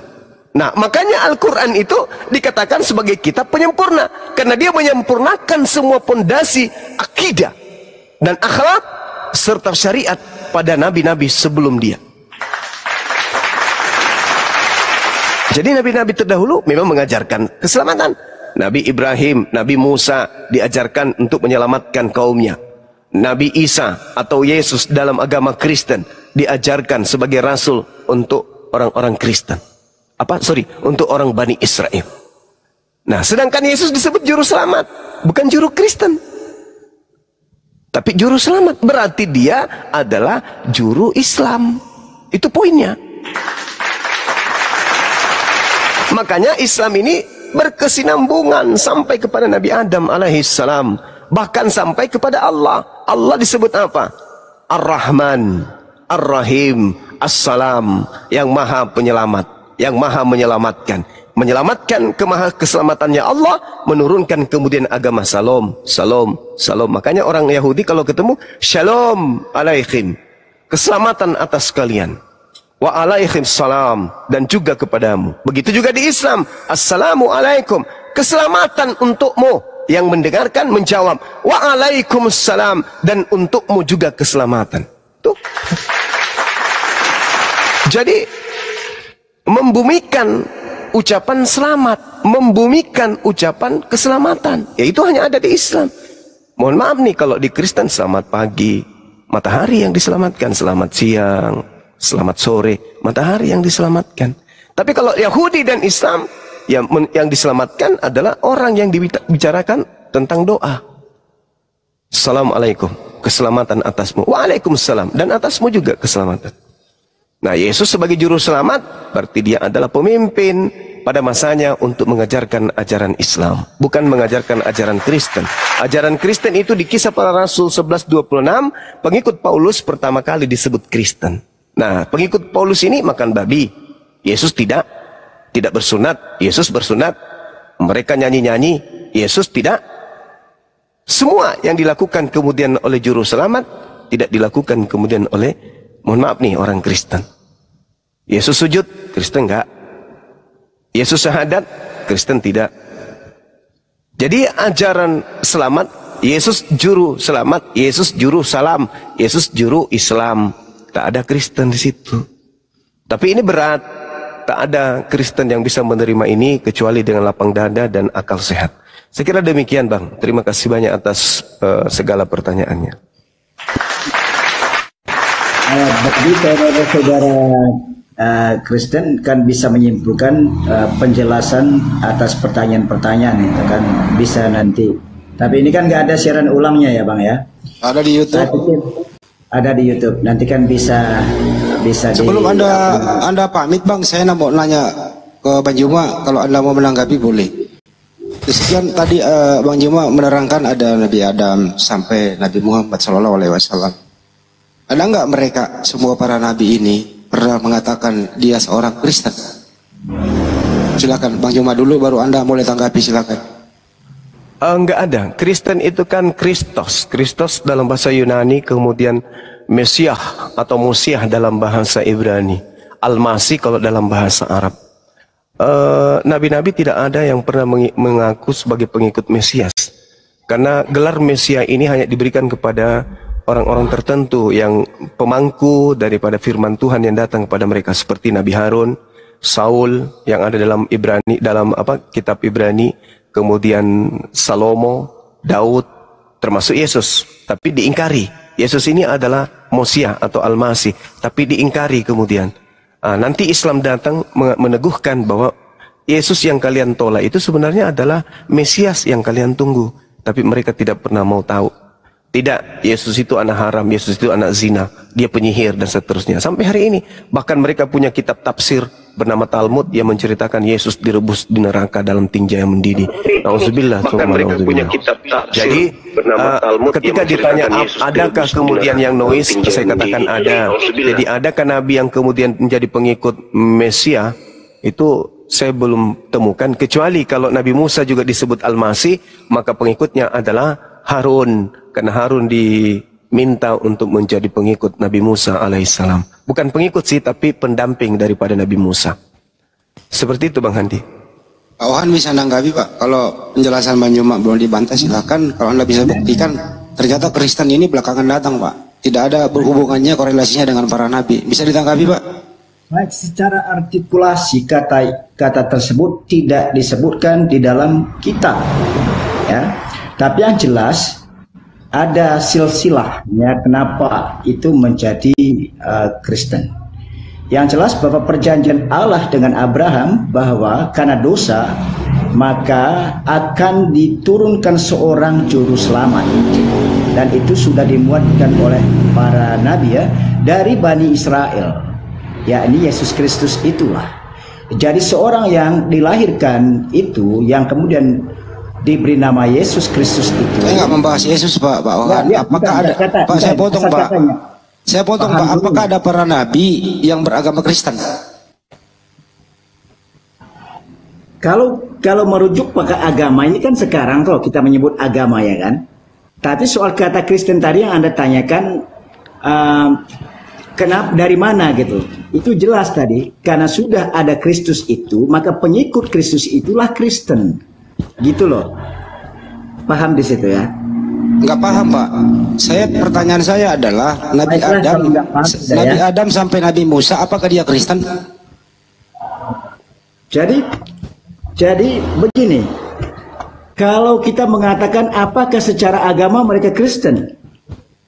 Nah, makanya Al-Quran itu dikatakan sebagai kitab penyempurna. Karena dia menyempurnakan semua pondasi akidah dan akhlak serta syariat pada nabi-nabi sebelum dia. Jadi nabi-nabi terdahulu memang mengajarkan keselamatan. Nabi Ibrahim, Nabi Musa diajarkan untuk menyelamatkan kaumnya. Nabi Isa atau Yesus dalam agama Kristen diajarkan sebagai rasul untuk orang-orang Kristen. Untuk orang Bani Israel. Nah, sedangkan Yesus disebut juru selamat, bukan juru Kristen. Tapi juru selamat, berarti dia adalah juru Islam. Itu poinnya. Makanya Islam ini berkesinambungan sampai kepada Nabi Adam alaihissalam, bahkan sampai kepada Allah. Allah disebut apa? Ar-Rahman, Ar-Rahim, As-Salam, yang maha penyelamat, yang maha menyelamatkan. Menyelamatkan keselamatannya Allah, menurunkan kemudian agama salam, salam, salam. Makanya orang Yahudi kalau ketemu, shalom alaikum, keselamatan atas kalian. Wa alaikum salam, dan juga kepadamu. Begitu juga di Islam, assalamu alaikum, keselamatan untukmu. Yang mendengarkan menjawab, wa alaikum salam, dan untukmu juga keselamatan. Tuh. Jadi membumikan ucapan selamat, membumikan ucapan keselamatan, ya itu hanya ada di Islam. Mohon maaf nih kalau di Kristen selamat pagi, matahari yang diselamatkan, selamat siang, selamat sore, matahari yang diselamatkan. Tapi kalau Yahudi dan Islam, yang diselamatkan adalah orang yang dibicarakan tentang doa. Assalamualaikum, keselamatan atasmu. Waalaikumsalam, dan atasmu juga keselamatan. Nah, Yesus sebagai juru selamat, berarti dia adalah pemimpin pada masanya untuk mengajarkan ajaran Islam, bukan mengajarkan ajaran Kristen. Ajaran Kristen itu di Kisah Para Rasul 11:26, pengikut Paulus pertama kali disebut Kristen. Nah, pengikut Paulus ini makan babi. Yesus tidak bersunat, Yesus bersunat. Mereka nyanyi-nyanyi, Yesus tidak. Semua yang dilakukan kemudian oleh juru selamat tidak dilakukan kemudian oleh, mohon maaf nih, orang Kristen. Yesus sujud, Kristen enggak. Yesus syahadat, Kristen tidak. Jadi ajaran selamat, Yesus juru selamat, Yesus juru salam, Yesus juru Islam. Tak ada Kristen di situ. Tapi ini berat. Tak ada Kristen yang bisa menerima ini kecuali dengan lapang dada dan akal sehat. Saya kira demikian, Bang. Terima kasih banyak atas segala pertanyaannya. Bagi saudara-saudara Kristen kan bisa menyimpulkan penjelasan atas pertanyaan-pertanyaan itu kan bisa nanti. Tapi ini kan nggak ada siaran ulangnya ya Bang ya? Ada di YouTube. Ada di YouTube. Nanti kan bisa Sebelum Anda pamit Bang, saya mau nanya ke Bang Juma, kalau Anda mau menanggapi boleh. Sekian tadi Bang Juma menerangkan ada Nabi Adam sampai Nabi Muhammad SAW. Ada nggak mereka semua para nabi ini pernah mengatakan dia seorang Kristen? Silakan Bang Juma dulu, baru Anda boleh tanggapi, silakan. Enggak ada. Kristen itu kan Kristos. Kristos dalam bahasa Yunani, kemudian Mesiah atau Musiah dalam bahasa Ibrani. Al-Masih kalau dalam bahasa Arab. Nabi-nabi tidak ada yang pernah mengaku sebagai pengikut Mesias. Karena gelar Mesiah ini hanya diberikan kepada orang-orang tertentu yang pemangku daripada firman Tuhan yang datang kepada mereka, seperti Nabi Harun, Saul yang ada dalam Ibrani, dalam kitab Ibrani, kemudian Salomo, Daud, termasuk Yesus, tapi diingkari. Yesus ini adalah Mosiah atau Al-Masih, tapi diingkari kemudian. Nanti Islam datang meneguhkan bahwa Yesus yang kalian tolak itu sebenarnya adalah Mesias yang kalian tunggu, tapi mereka tidak pernah mau tahu. Tidak, Yesus itu anak haram, Yesus itu anak zina, dia penyihir dan seterusnya. Sampai hari ini, bahkan mereka punya kitab tafsir bernama Talmud yang menceritakan Yesus direbus di neraka dalam tinja yang mendidih. Nauzubillah. Bahkan mereka punya kitab tafsir. Jadi ketika ditanya adakah kemudian yang nois, saya katakan ada. Jadi adakah nabi yang kemudian menjadi pengikut Mesia? Itu saya belum temukan, kecuali kalau Nabi Musa juga disebut Al-Masih, maka pengikutnya adalah Harun, karena Harun diminta untuk menjadi pengikut Nabi Musa alaihissalam. Bukan pengikut sih, tapi pendamping daripada Nabi Musa. Seperti itu Bang Handi. Pak Wahan bisa nanggapi Pak, kalau penjelasan Bang Juma belum dibantah silakan. Kalau Anda bisa buktikan, ternyata Kristen ini belakangan datang Pak, tidak ada berhubungannya korelasinya dengan para nabi. Bisa ditanggapi Pak? Baik, secara artikulasi kata tersebut tidak disebutkan di dalam kitab, ya. Tapi yang jelas ada silsilahnya kenapa itu menjadi Kristen. Yang jelas bahwa perjanjian Allah dengan Abraham bahwa karena dosa maka akan diturunkan seorang juru selamat, dan itu sudah dimuatkan oleh para nabi ya, dari Bani Israel, yakni Yesus Kristus itulah. Jadi seorang yang dilahirkan itu yang kemudian diberi nama Yesus Kristus itu. Saya nggak membahas Yesus Pak Wahan. Apakah ada? Pak, saya potong Pak. Saya potong Pak. Apakah ada para nabi yang beragama Kristen? Kalau merujuk pada agama ini kan sekarang kalau kita menyebut agama ya kan. Tapi soal kata Kristen tadi yang Anda tanyakan, kenapa dari mana gitu? Itu jelas tadi karena sudah ada Kristus itu, maka pengikut Kristus itulah Kristen. Gitu loh. Paham di situ ya? Enggak paham Pak. Pertanyaan saya adalah Nabi Adam sampai Nabi Musa, apakah dia Kristen? Jadi begini. Kalau kita mengatakan apakah secara agama mereka Kristen?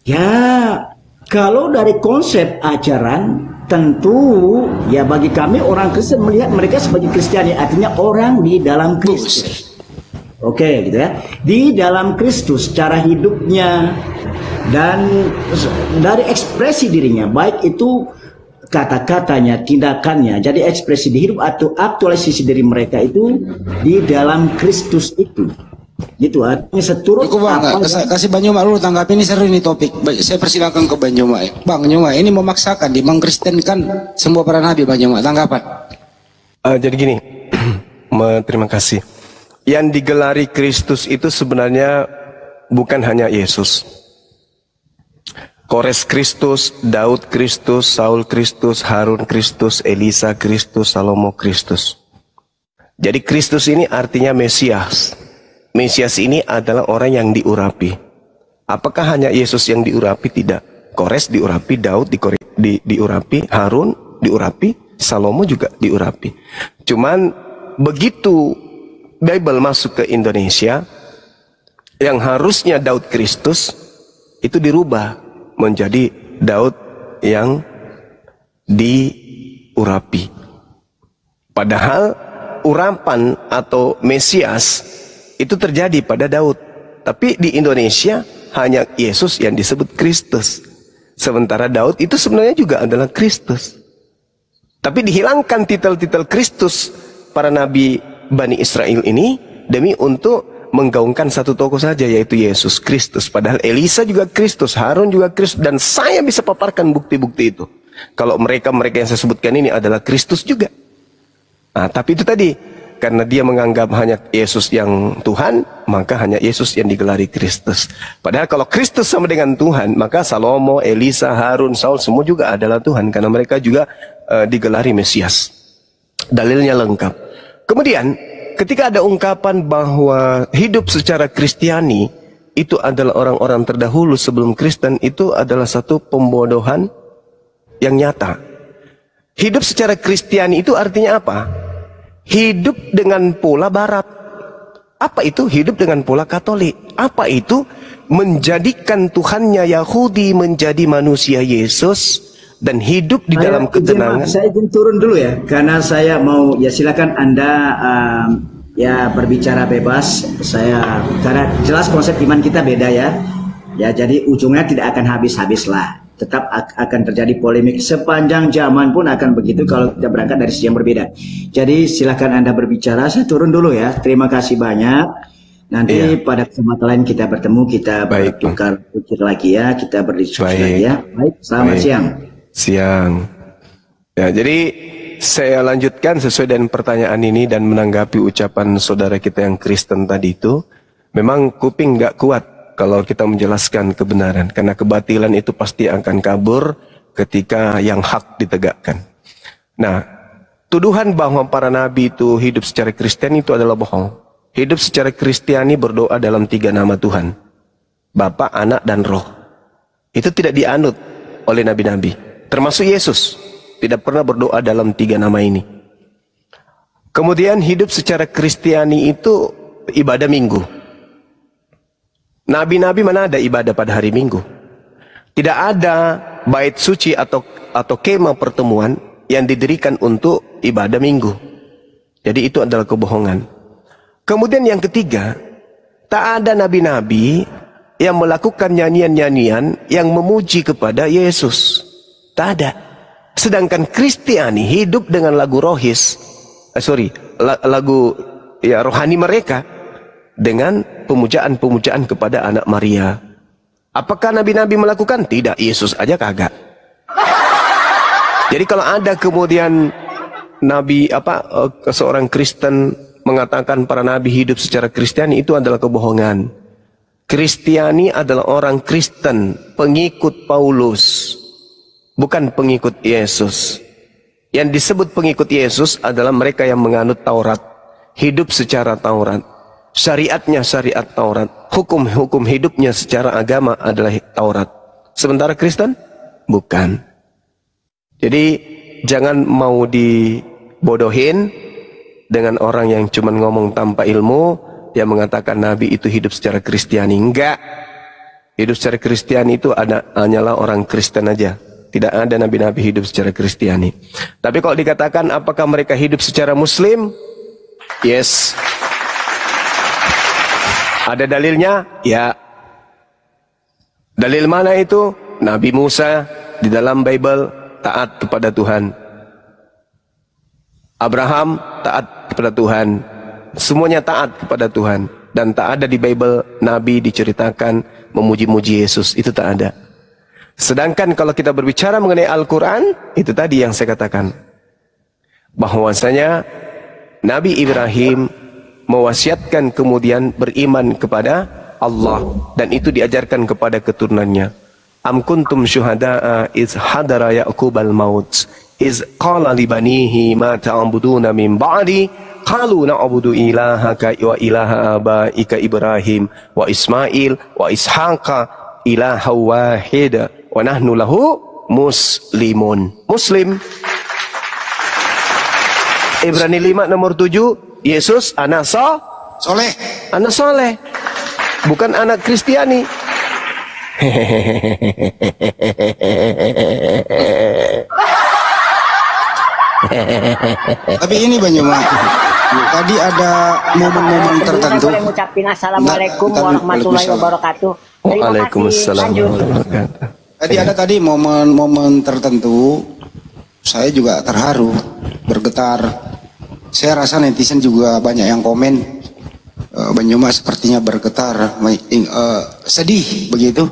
Ya, kalau dari konsep ajaran tentu ya bagi kami orang Kristen melihat mereka sebagai Kristiani, artinya orang di dalam Kristus. Oke, gitu ya. Di dalam Kristus cara hidupnya dan dari ekspresi dirinya, baik itu kata-katanya, tindakannya, jadi ekspresi di hidup atau aktualisasi diri mereka itu di dalam Kristus itu. Gitu artinya seturut apa kasih Bang Juma dulu tanggapi, ini seru ini topik. Saya persilakan ke Bang Juma. Bang Juma ini memaksakan dimengkristenkan semua para nabi. Bang Juma tanggapan. Jadi gini, terima kasih. Yang digelari Kristus itu sebenarnya bukan hanya Yesus. Kores Kristus, Daud Kristus, Saul Kristus, Harun Kristus, Elisa Kristus, Salomo Kristus. Jadi Kristus ini artinya Mesias. Mesias ini adalah orang yang diurapi. Apakah hanya Yesus yang diurapi? Tidak. Kores diurapi, Daud diurapi, Harun diurapi, Salomo juga diurapi. Cuman begitu Bible masuk ke Indonesia, yang harusnya Daud Kristus itu dirubah menjadi Daud yang diurapi. Padahal urapan atau Mesias itu terjadi pada Daud. Tapi di Indonesia hanya Yesus yang disebut Kristus. Sementara Daud itu sebenarnya juga adalah Kristus. Tapi dihilangkan titel-titel Kristus para nabi Bani Israel ini demi untuk menggaungkan satu tokoh saja, yaitu Yesus Kristus. Padahal Elisa juga Kristus, Harun juga Kristus, dan saya bisa paparkan bukti-bukti itu. Kalau mereka yang saya sebutkan ini adalah Kristus juga. Nah, tapi itu tadi, karena dia menganggap hanya Yesus yang Tuhan, maka hanya Yesus yang digelari Kristus. Padahal kalau Kristus sama dengan Tuhan, maka Salomo, Elisa, Harun, Saul semua juga adalah Tuhan, karena mereka juga digelari Mesias. Dalilnya lengkap. Kemudian ketika ada ungkapan bahwa hidup secara Kristiani itu adalah orang-orang terdahulu sebelum Kristen, itu adalah satu pembodohan yang nyata. Hidup secara Kristiani itu artinya apa? Hidup dengan pola Barat. Apa itu hidup dengan pola Katolik? Apa itu menjadikan Tuhannya Yahudi menjadi manusia Yesus dan hidup di dalam ketenangan? Saya izin turun dulu ya, karena saya mau, ya silakan Anda ya berbicara bebas. Karena jelas konsep iman kita beda ya. Ya, jadi ujungnya tidak akan habis-habis lah. Tetap akan terjadi polemik sepanjang zaman pun akan begitu kalau kita berangkat dari sisi yang berbeda. Jadi silakan Anda berbicara, saya turun dulu ya. Terima kasih banyak. Nanti pada kesempatan lain kita bertemu, kita bertukar pikir lagi ya, kita berdiskusi lagi ya. Baik, selamat siang. Siang. Ya, jadi saya lanjutkan sesuai dengan pertanyaan ini dan menanggapi ucapan saudara kita yang Kristen tadi itu. Memang kuping nggak kuat kalau kita menjelaskan kebenaran, karena kebatilan itu pasti akan kabur ketika yang hak ditegakkan. Nah, tuduhan bahwa para nabi itu hidup secara Kristen itu adalah bohong. Hidup secara Kristiani berdoa dalam 3 nama Tuhan, Bapa, Anak, dan Roh. Itu tidak dianut oleh nabi-nabi, termasuk Yesus tidak pernah berdoa dalam 3 nama ini. Kemudian hidup secara Kristiani itu ibadah Minggu. Nabi-nabi mana ada ibadah pada hari Minggu? Tidak ada bait suci atau kemah pertemuan yang didirikan untuk ibadah Minggu. Jadi itu adalah kebohongan. Kemudian yang ketiga, tak ada nabi-nabi yang melakukan nyanyian-nyanyian yang memuji kepada Yesus. Tak ada. Sedangkan Kristiani hidup dengan lagu lagu rohani mereka dengan pemujaan-pemujaan kepada anak Maria. Apakah nabi-nabi melakukan? Tidak, Yesus aja kagak. Jadi kalau ada kemudian seorang Kristen mengatakan para nabi hidup secara Kristiani, itu adalah kebohongan. Kristiani adalah orang Kristen, pengikut Paulus, bukan pengikut Yesus. Yang disebut pengikut Yesus adalah mereka yang menganut Taurat, hidup secara Taurat. Syariatnya syariat Taurat, hukum-hukum hidupnya secara agama adalah Taurat. Sementara Kristen bukan. Jadi jangan mau dibodohin dengan orang yang cuma ngomong tanpa ilmu, yang mengatakan Nabi itu hidup secara Kristiani. Enggak. Hidup secara Kristiani itu hanyalah orang Kristen aja. Tidak ada nabi-nabi hidup secara Kristiani. Tapi kalau dikatakan apakah mereka hidup secara Muslim? Yes. Ada dalilnya? Ya. Dalil mana itu? Nabi Musa di dalam Bible taat kepada Tuhan. Abraham taat kepada Tuhan. Semuanya taat kepada Tuhan. Dan tak ada di Bible Nabi diceritakan memuji-muji Yesus. Itu tak ada. Sedangkan kalau kita berbicara mengenai Al-Quran, itu tadi yang saya katakan. Bahwasanya Nabi Ibrahim mewasiatkan kemudian beriman kepada Allah, dan itu diajarkan kepada keturunannya. Am kuntum syuhada'a iz hadara Ya'qub al-maut iz qala li banihi ma ta'buduna min ba'di qalu na'budu ilahaka wa ilaha abaika Ibrahim wa Ismail wa Ishaqa ilaha wahid wa nahnu lahu muslimun. Muslim. Ibrani 5 nomor 7, Yesus anak Soleh. anak soleh, bukan anak Kristiani. Tapi ini Banyuma, tadi ada momen-momen tertentu. Boleh ngucapin assalamualaikum warahmatullahi wabarakatuh. Terima kasih. Waalaikumsalam Lanjut. warahmatullahi wabarakatuh. Ada tadi momen-momen tertentu, saya juga terharu, bergetar. Saya rasa netizen juga banyak yang komen, Banyuma sepertinya bergetar, sedih begitu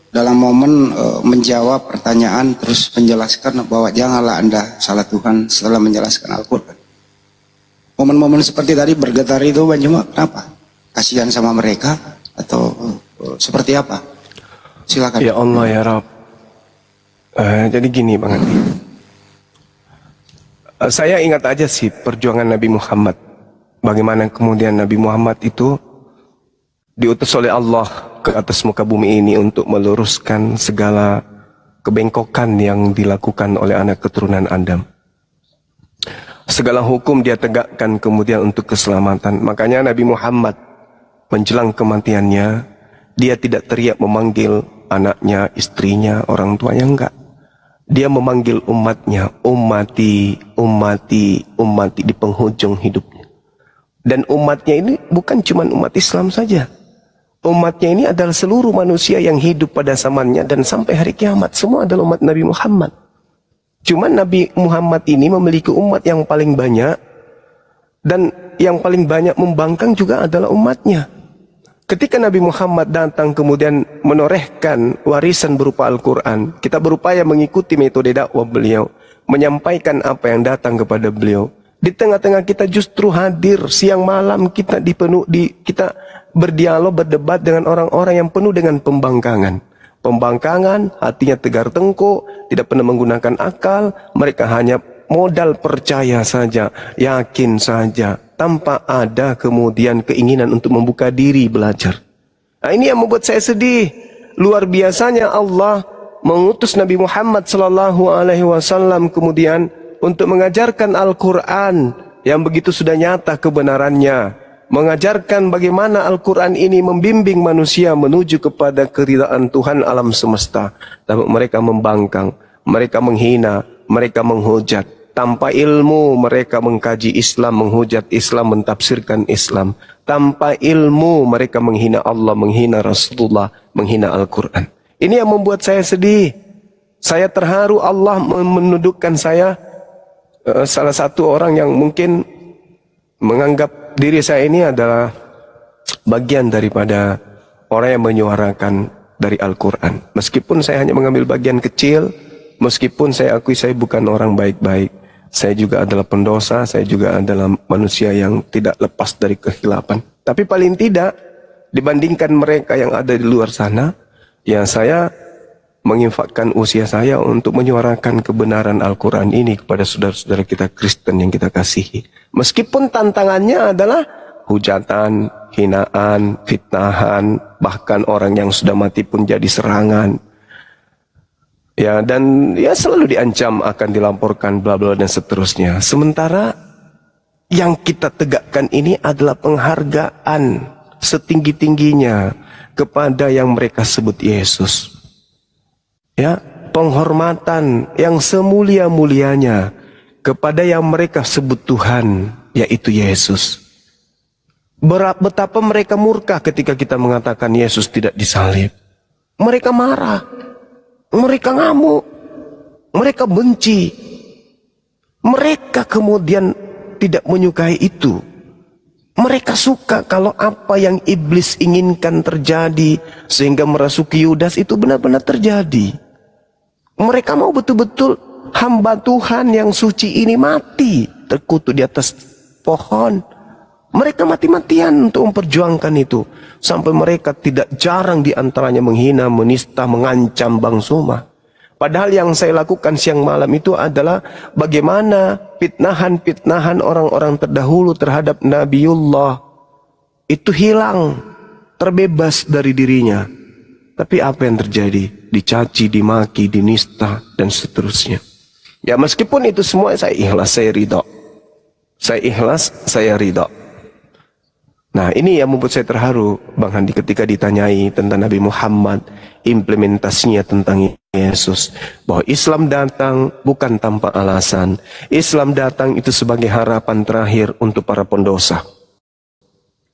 dalam momen menjawab pertanyaan terus menjelaskan bahwa janganlah Anda salah Tuhan setelah menjelaskan Al-Quran. Momen-momen seperti tadi bergetar itu Banyuma kenapa? Kasihan sama mereka atau seperti apa? Silakan. Ya Allah ya Rabb. Jadi gini Bang Andi. Saya ingat aja sih perjuangan Nabi Muhammad. Bagaimana kemudian Nabi Muhammad itu diutus oleh Allah ke atas muka bumi ini untuk meluruskan segala kebengkokan yang dilakukan oleh anak keturunan Adam. Segala hukum dia tegakkan kemudian untuk keselamatan. Makanya Nabi Muhammad menjelang kematiannya, dia tidak teriak memanggil anaknya, istrinya, orang tuanya, enggak. Dia memanggil umatnya, ummati, ummati, ummati di penghujung hidupnya. Dan umatnya ini bukan cuma umat Islam saja. Umatnya ini adalah seluruh manusia yang hidup pada zamannya dan sampai hari kiamat. Semua adalah umat Nabi Muhammad. Cuman Nabi Muhammad ini memiliki umat yang paling banyak. Dan yang paling banyak membangkang juga adalah umatnya. Ketika Nabi Muhammad datang kemudian menorehkan warisan berupa Al-Quran, kita berupaya mengikuti metode dakwah beliau, menyampaikan apa yang datang kepada beliau. Di tengah-tengah kita justru hadir siang malam kita kita berdialog, berdebat dengan orang-orang yang penuh dengan pembangkangan. Pembangkangan, hatinya tegar tengkuk, tidak pernah menggunakan akal, mereka hanya modal percaya saja, yakin saja, tanpa ada kemudian keinginan untuk membuka diri belajar. Nah, ini yang membuat saya sedih. Luar biasanya Allah mengutus Nabi Muhammad SAW kemudian untuk mengajarkan Al-Quran yang begitu sudah nyata kebenarannya. Mengajarkan bagaimana Al-Quran ini membimbing manusia menuju kepada keridhaan Tuhan alam semesta. Tapi mereka membangkang, mereka menghina, mereka menghujat. Tanpa ilmu mereka mengkaji Islam, menghujat Islam, mentafsirkan Islam. Tanpa ilmu mereka menghina Allah, menghina Rasulullah, menghina Al-Quran. Ini yang membuat saya sedih. Saya terharu Allah menundukkan saya salah satu orang yang mungkin menganggap diri saya ini adalah bagian daripada orang yang menyuarakan dari Al-Quran. Meskipun saya hanya mengambil bagian kecil, meskipun saya akui saya bukan orang baik-baik. Saya juga adalah pendosa, saya juga adalah manusia yang tidak lepas dari kehilapan. Tapi paling tidak, dibandingkan mereka yang ada di luar sana, ya saya menginfakkan usia saya untuk menyuarakan kebenaran Al-Quran ini kepada saudara-saudara kita Kristen yang kita kasihi. Meskipun tantangannya adalah hujatan, hinaan, fitnahan, bahkan orang yang sudah mati pun jadi serangan. Ya, dan ya selalu diancam akan dilaporkan bla bla dan seterusnya. Sementara yang kita tegakkan ini adalah penghargaan setinggi-tingginya kepada yang mereka sebut Yesus. Ya, penghormatan yang semulia-mulianya kepada yang mereka sebut Tuhan, yaitu Yesus. Betapa mereka murka ketika kita mengatakan Yesus tidak disalib. Mereka marah. Mereka ngamuk, mereka benci, mereka kemudian tidak menyukai itu. Mereka suka kalau apa yang iblis inginkan terjadi sehingga merasuki Yudas itu benar-benar terjadi. Mereka mau betul-betul hamba Tuhan yang suci ini mati terkutuk di atas pohon. Mereka mati-matian untuk memperjuangkan itu. Sampai mereka tidak jarang diantaranya menghina, menista, mengancam Bang Suma. Padahal yang saya lakukan siang malam itu adalah bagaimana fitnahan-fitnahan orang-orang terdahulu terhadap Nabiullah itu hilang, terbebas dari dirinya. Tapi apa yang terjadi? Dicaci, dimaki, dinista, dan seterusnya. Ya meskipun itu semua saya ikhlas, saya ridho. Saya ikhlas, saya ridho. Nah ini yang membuat saya terharu Bang Handi ketika ditanyai tentang Nabi Muhammad, implementasinya tentang Yesus, bahwa Islam datang bukan tanpa alasan. Islam datang itu sebagai harapan terakhir untuk para pendosa.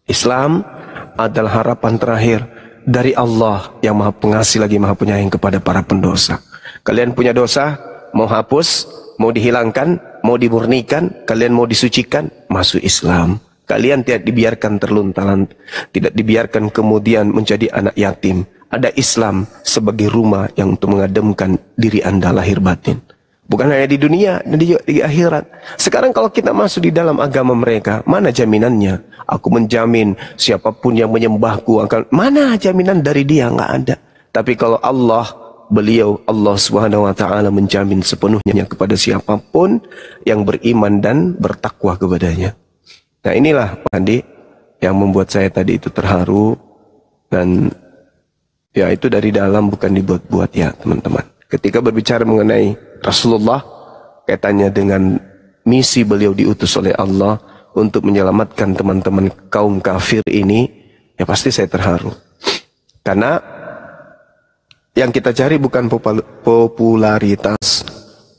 Islam adalah harapan terakhir dari Allah yang Maha Pengasih lagi Maha Penyayang kepada para pendosa. Kalian punya dosa, mau hapus, mau dihilangkan, mau dimurnikan, kalian mau disucikan, masuk Islam. Kalian tidak dibiarkan terluntaran, tidak dibiarkan kemudian menjadi anak yatim. Ada Islam sebagai rumah yang untuk mengademkan diri Anda lahir batin. Bukan hanya di dunia, dan juga di akhirat. Sekarang kalau kita masuk di dalam agama mereka, mana jaminannya? Aku menjamin siapapun yang menyembahku akan, mana jaminan dari dia? Nggak ada. Tapi kalau Allah, beliau Allah Subhanahu wa taala menjamin sepenuhnya kepada siapapun yang beriman dan bertakwa kepadanya. Nah inilah Pak Andi yang membuat saya tadi itu terharu, dan ya itu dari dalam bukan dibuat-buat ya teman-teman. Ketika berbicara mengenai Rasulullah, kaitannya dengan misi beliau diutus oleh Allah untuk menyelamatkan teman-teman kaum kafir ini, ya pasti saya terharu. Karena yang kita cari bukan popularitas,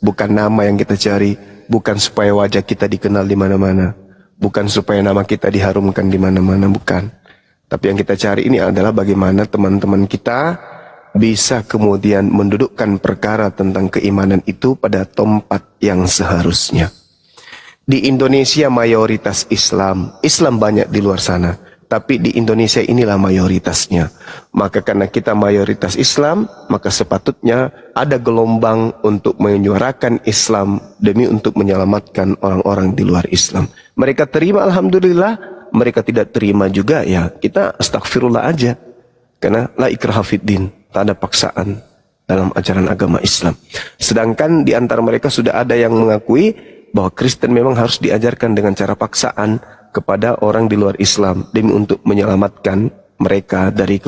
bukan nama yang kita cari, bukan supaya wajah kita dikenal di mana-mana. Bukan supaya nama kita diharumkan di mana-mana, bukan. Tapi yang kita cari ini adalah bagaimana teman-teman kita bisa kemudian mendudukkan perkara tentang keimanan itu pada tempat yang seharusnya. Di Indonesia mayoritas Islam. Islam banyak di luar sana. Tapi di Indonesia inilah mayoritasnya. Maka karena kita mayoritas Islam, maka sepatutnya ada gelombang untuk menyuarakan Islam demi untuk menyelamatkan orang-orang di luar Islam. Mereka terima alhamdulillah, mereka tidak terima juga ya kita astagfirullah aja. Karena la ikraha fiddin, tak ada paksaan dalam ajaran agama Islam. Sedangkan di antara mereka sudah ada yang mengakui bahwa Kristen memang harus diajarkan dengan cara paksaan kepada orang di luar Islam demi untuk menyelamatkan mereka dari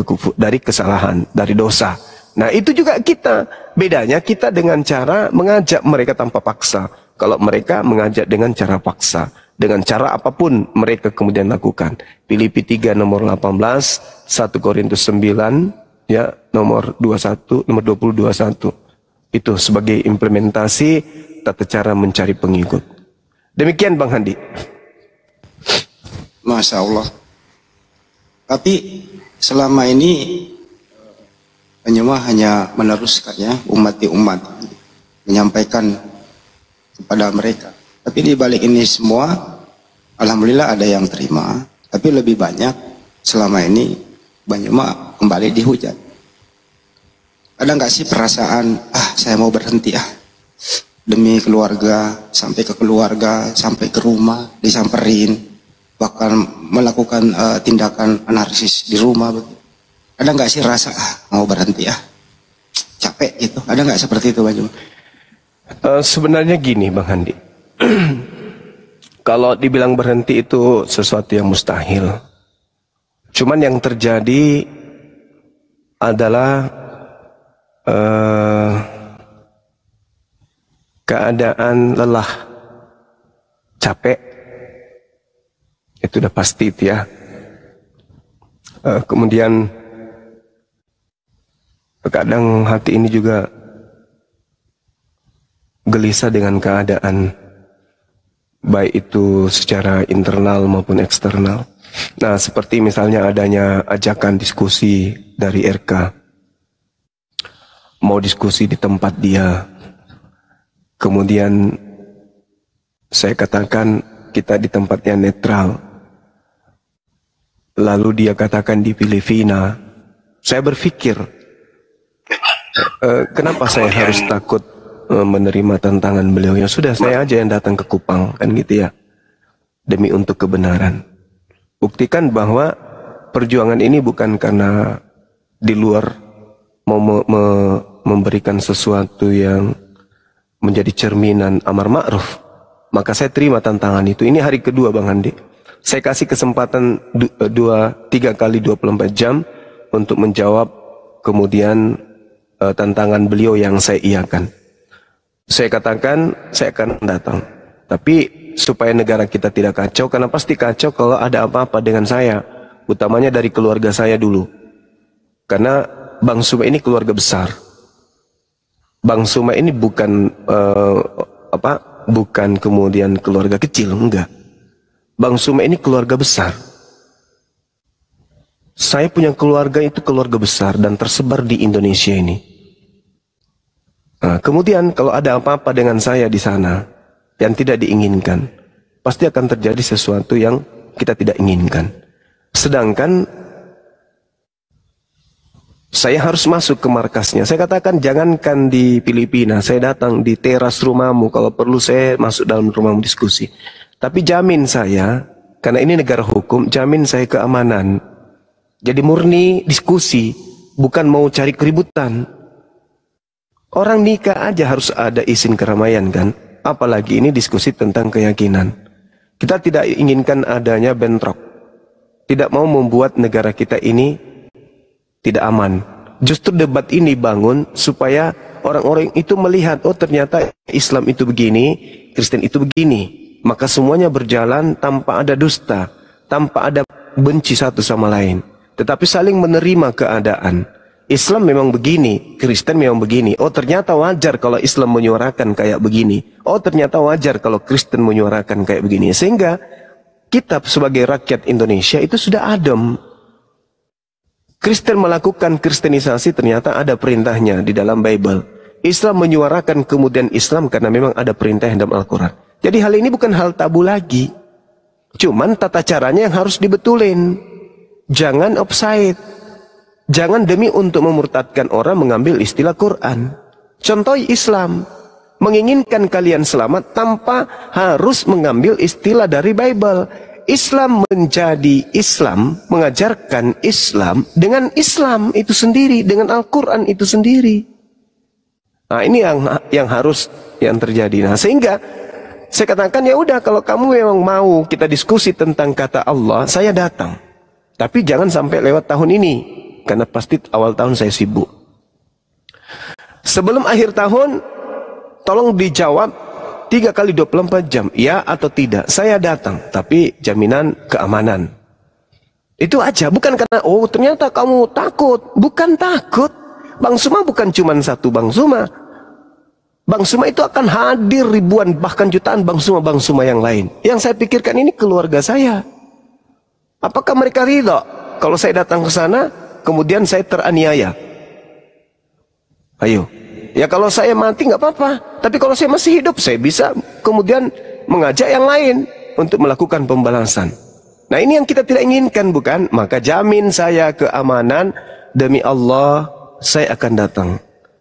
kesalahan, dari dosa. Nah itu juga kita, bedanya kita dengan cara mengajak mereka tanpa paksa. Kalau mereka mengajak dengan cara paksa, dengan cara apapun mereka kemudian lakukan. Filipi 3 nomor 18, 1 Korintus 9 ya nomor 21, nomor 20 21. Itu sebagai implementasi tata cara mencari pengikut. Demikian Bang Handi. Masya Allah. Tapi selama ini penyembah hanya meneruskan ya umat menyampaikan kepada mereka. Tapi di balik ini semua, alhamdulillah ada yang terima. Tapi lebih banyak selama ini penyembah kembali dihujat. Ada nggak sih perasaan saya mau berhenti demi keluarga, sampai ke keluarga, sampai ke rumah disamperin, bahkan melakukan tindakan anarkis di rumah. Ada nggak sih rasa mau berhenti capek gitu? Ada nggak seperti itu Bang Jum? Sebenarnya gini Bang Handi, kalau dibilang berhenti itu sesuatu yang mustahil. Cuman yang terjadi adalah keadaan lelah, capek. Itu udah pasti itu ya. Kemudian terkadang hati ini juga gelisah dengan keadaan, baik itu secara internal maupun eksternal. Nah, seperti misalnya adanya ajakan diskusi dari RK, mau diskusi di tempat dia. Kemudian saya katakan kita di tempatnya netral. Lalu dia katakan di Filipina. Saya berpikir, kenapa saya harus takut menerima tantangan beliau? Ya sudah, saya aja yang datang ke Kupang, kan gitu ya. Demi untuk kebenaran. Buktikan bahwa perjuangan ini bukan karena di luar mau memberikan sesuatu yang menjadi cerminan amar ma'ruf, maka saya terima tantangan itu. Ini hari kedua Bang Andi. Saya kasih kesempatan 3 kali 24 jam untuk menjawab kemudian tantangan beliau yang saya iakan. Saya katakan saya akan datang. Tapi supaya negara kita tidak kacau, karena pasti kacau kalau ada apa-apa dengan saya, utamanya dari keluarga saya dulu. Karena Bang Suma ini keluarga besar. Bang Suma ini bukan bukan kemudian keluarga kecil, enggak. Bang Suma ini keluarga besar. Saya punya keluarga itu keluarga besar dan tersebar di Indonesia ini. Nah, kemudian kalau ada apa-apa dengan saya di sana yang tidak diinginkan, pasti akan terjadi sesuatu yang kita tidak inginkan. Sedangkan saya harus masuk ke markasnya. Saya katakan jangankan di Filipina, saya datang di teras rumahmu, kalau perlu saya masuk dalam rumahmu diskusi. Tapi jamin saya, karena ini negara hukum, jamin saya keamanan. Jadi murni diskusi, bukan mau cari keributan. Orang nikah aja harus ada izin keramaian kan, apalagi ini diskusi tentang keyakinan. Kita tidak inginkan adanya bentrok, tidak mau membuat negara kita ini tidak aman. Justru debat ini bangun supaya orang-orang itu melihat, oh ternyata Islam itu begini, Kristen itu begini. Maka semuanya berjalan tanpa ada dusta, tanpa ada benci satu sama lain, tetapi saling menerima keadaan. Islam memang begini, Kristen memang begini. Oh ternyata wajar kalau Islam menyuarakan kayak begini. Oh ternyata wajar kalau Kristen menyuarakan kayak begini. Sehingga kita sebagai rakyat Indonesia itu sudah adem. Kristen melakukan kristenisasi ternyata ada perintahnya di dalam Bible. Islam menyuarakan kemudian Islam karena memang ada perintah dalam Al-Quran. Jadi hal ini bukan hal tabu lagi. Cuman tata caranya yang harus dibetulin. Jangan offside. Jangan demi untuk memurtadkan orang mengambil istilah Quran. Contoh Islam. Menginginkan kalian selamat tanpa harus mengambil istilah dari Bible. Islam menjadi Islam, mengajarkan Islam dengan Islam itu sendiri, dengan Al-Quran itu sendiri. Nah ini yang harus yang terjadi. Nah sehingga saya katakan ya udah, kalau kamu memang mau kita diskusi tentang kata Allah, saya datang. Tapi jangan sampai lewat tahun ini, karena pasti awal tahun saya sibuk. Sebelum akhir tahun, tolong dijawab 3 kali 24 jam, ya atau tidak. Saya datang, tapi jaminan keamanan. Itu aja, bukan karena, oh ternyata kamu takut. Bukan takut. Bang Suma bukan cuma satu Bang Suma. Bang Suma itu akan hadir ribuan, bahkan jutaan Bang Suma yang lain. Yang saya pikirkan ini keluarga saya. Apakah mereka ridho kalau saya datang ke sana, kemudian saya teraniaya? Ayo. Ya kalau saya mati nggak apa-apa. Tapi kalau saya masih hidup, saya bisa kemudian mengajak yang lain untuk melakukan pembalasan. Nah ini yang kita tidak inginkan, bukan? Maka jamin saya keamanan, demi Allah saya akan datang.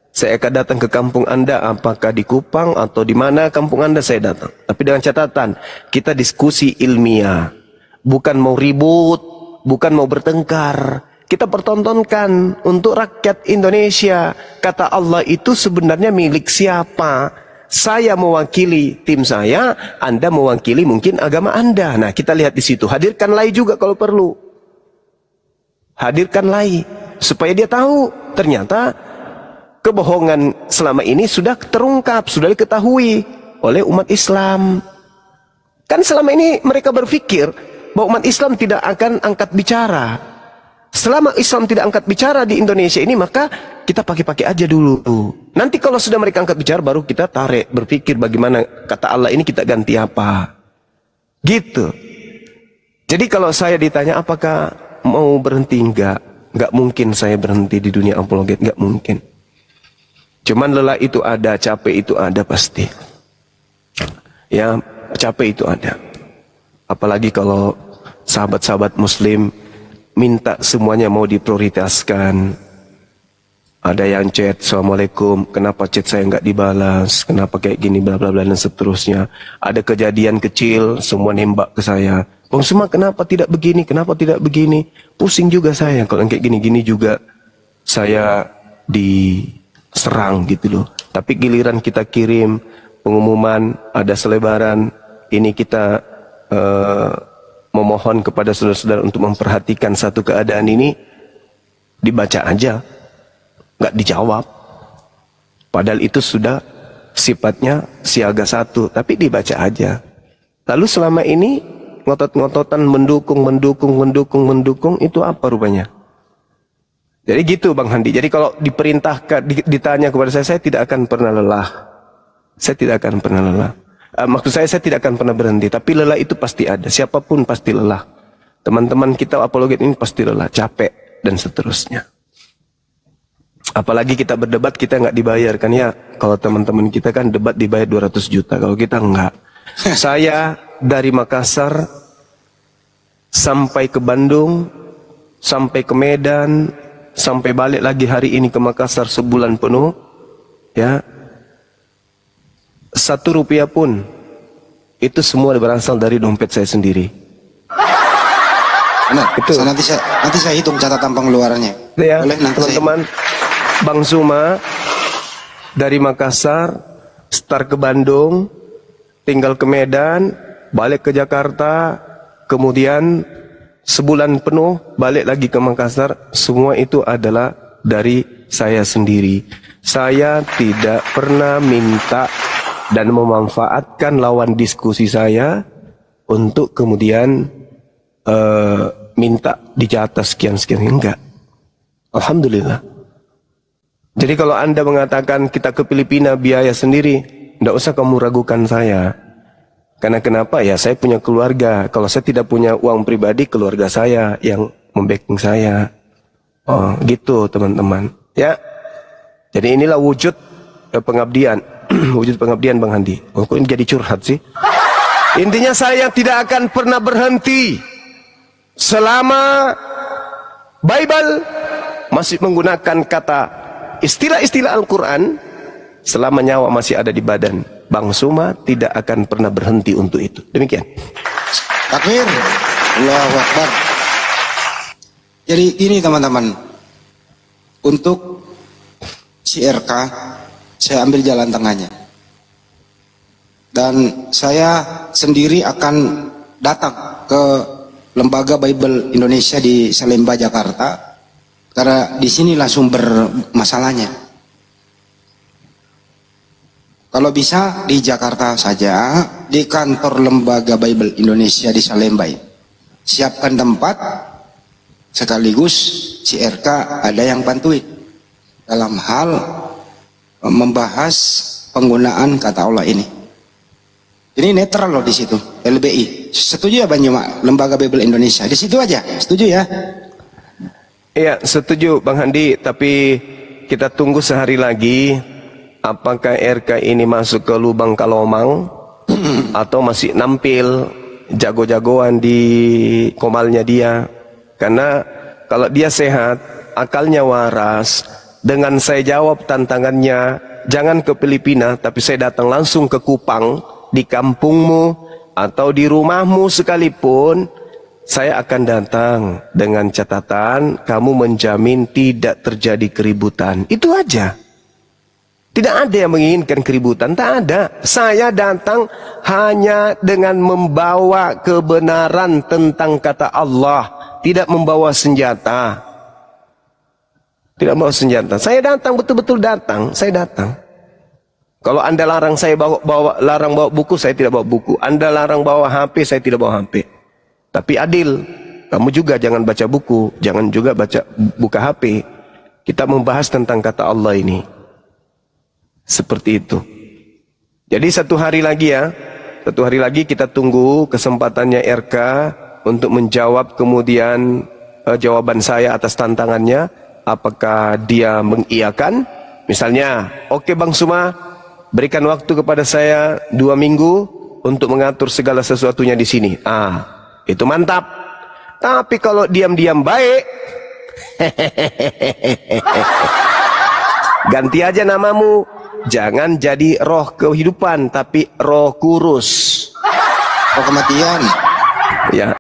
Saya akan datang ke kampung Anda, apakah di Kupang atau di mana kampung Anda, saya datang. Tapi dengan catatan, kita diskusi ilmiah. Bukan mau ribut, bukan mau bertengkar. Kita pertontonkan untuk rakyat Indonesia. Kata Allah itu sebenarnya milik siapa? Saya mewakili tim saya, Anda mewakili mungkin agama Anda. Nah kita lihat di situ. Hadirkan lai juga kalau perlu. Hadirkan lai. Supaya dia tahu ternyata kebohongan selama ini sudah terungkap, sudah diketahui oleh umat Islam. Kan selama ini mereka berpikir bahwa umat Islam tidak akan angkat bicara. Selama Islam tidak angkat bicara di Indonesia ini, maka kita pakai-pakai aja dulu. Nanti kalau sudah mereka angkat bicara, baru kita tarik, berpikir bagaimana kata Allah ini kita ganti apa. Gitu. Jadi kalau saya ditanya apakah mau berhenti, enggak mungkin saya berhenti di dunia apologet, enggak mungkin. Cuman lelah itu ada, capek itu ada pasti. Ya, capek itu ada. Apalagi kalau sahabat-sahabat muslim minta semuanya mau diprioritaskan. Ada yang chat, Assalamualaikum, kenapa chat saya nggak dibalas, kenapa kayak gini, bla bla bla dan seterusnya. Ada kejadian kecil, semua nembak ke saya. Bang Suma kenapa tidak begini, kenapa tidak begini. Pusing juga saya, kalau kayak gini-gini juga saya serang gitu loh. Tapi giliran kita kirim pengumuman, ada selebaran, ini kita memohon kepada saudara-saudara untuk memperhatikan satu keadaan ini, dibaca aja, nggak dijawab. Padahal itu sudah sifatnya siaga satu, tapi dibaca aja. Lalu selama ini ngotot-ngototan mendukung, itu apa rupanya? Jadi gitu Bang Handi. Jadi kalau diperintahkan, ditanya kepada saya tidak akan pernah lelah. Saya tidak akan pernah lelah. Maksud saya tidak akan pernah berhenti. Tapi lelah itu pasti ada. Siapapun pasti lelah. Teman-teman kita apologet ini pasti lelah, capek, dan seterusnya. Apalagi kita berdebat, kita nggak dibayar kan ya. Kalau teman-teman kita kan debat dibayar 200 juta. Kalau kita enggak. Saya dari Makassar sampai ke Bandung, sampai ke Medan, sampai balik lagi hari ini ke Makassar sebulan penuh, ya, 1 rupiah pun itu semua berasal dari dompet saya sendiri. Benar. Itu. Nanti saya hitung catatan pengeluarannya. Ya, boleh nanti teman-teman. Bang Zuma dari Makassar, start ke Bandung, tinggal ke Medan, balik ke Jakarta, kemudian sebulan penuh balik lagi ke Makassar. Semua itu adalah dari saya sendiri. Saya tidak pernah minta dan memanfaatkan lawan diskusi saya untuk kemudian minta dijatah sekian-sekian. Enggak. Alhamdulillah. Jadi kalau Anda mengatakan kita ke Filipina biaya sendiri, tidak usah kamu ragukan saya. Karena kenapa? Ya saya punya keluarga. Kalau saya tidak punya uang pribadi, keluarga saya yang membacking saya. Oh gitu teman-teman. Ya. Jadi inilah wujud pengabdian. Wujud pengabdian Bang Handi. Oh, kok ini jadi curhat sih? Intinya saya tidak akan pernah berhenti selama Bible masih menggunakan kata istilah-istilah Al-Quran, selama nyawa masih ada di badan, Bang Suma tidak akan pernah berhenti untuk itu. Demikian. Takbir. Allahu Akbar. Jadi ini teman-teman, untuk si RK, saya ambil jalan tengahnya. Dan saya sendiri akan datang ke Lembaga Bible Indonesia di Salemba, Jakarta. Karena disinilah sumber masalahnya. Kalau bisa di Jakarta saja, di kantor Lembaga Bible Indonesia di Salemba, siapkan tempat, sekaligus si RK ada yang bantuin dalam hal membahas penggunaan kata Allah ini. Ini netral loh di situ, LBI. Setuju ya Bang Juma, Lembaga Bible Indonesia di situ aja, setuju ya? Iya, setuju Bang Handi, tapi kita tunggu sehari lagi apakah RK ini masuk ke lubang kalomang atau masih nampil jago-jagoan di komalnya dia. Karena kalau dia sehat, akalnya waras, dengan saya jawab tantangannya, jangan ke Filipina, tapi saya datang langsung ke Kupang, di kampungmu atau di rumahmu sekalipun, saya akan datang dengan catatan kamu menjamin tidak terjadi keributan. Itu aja. Tidak ada yang menginginkan keributan, tak ada. Saya datang hanya dengan membawa kebenaran tentang kata Allah, tidak membawa senjata. Tidak membawa senjata. Saya datang, betul-betul datang, saya datang. Kalau Anda larang saya larang bawa buku, saya tidak bawa buku. Anda larang bawa HP, saya tidak bawa HP. Tapi adil, kamu juga jangan baca buku, jangan juga buka HP. Kita membahas tentang kata Allah ini. Seperti itu. Jadi satu hari lagi kita tunggu kesempatannya RK untuk menjawab kemudian jawaban saya atas tantangannya. Apakah dia mengiyakan? Misalnya, oke Bang Suma, berikan waktu kepada saya 2 minggu untuk mengatur segala sesuatunya di sini. Itu mantap. Tapi kalau diam-diam baik, ganti aja namamu. Jangan jadi roh kehidupan, tapi roh kurus. Roh kematian. Ya.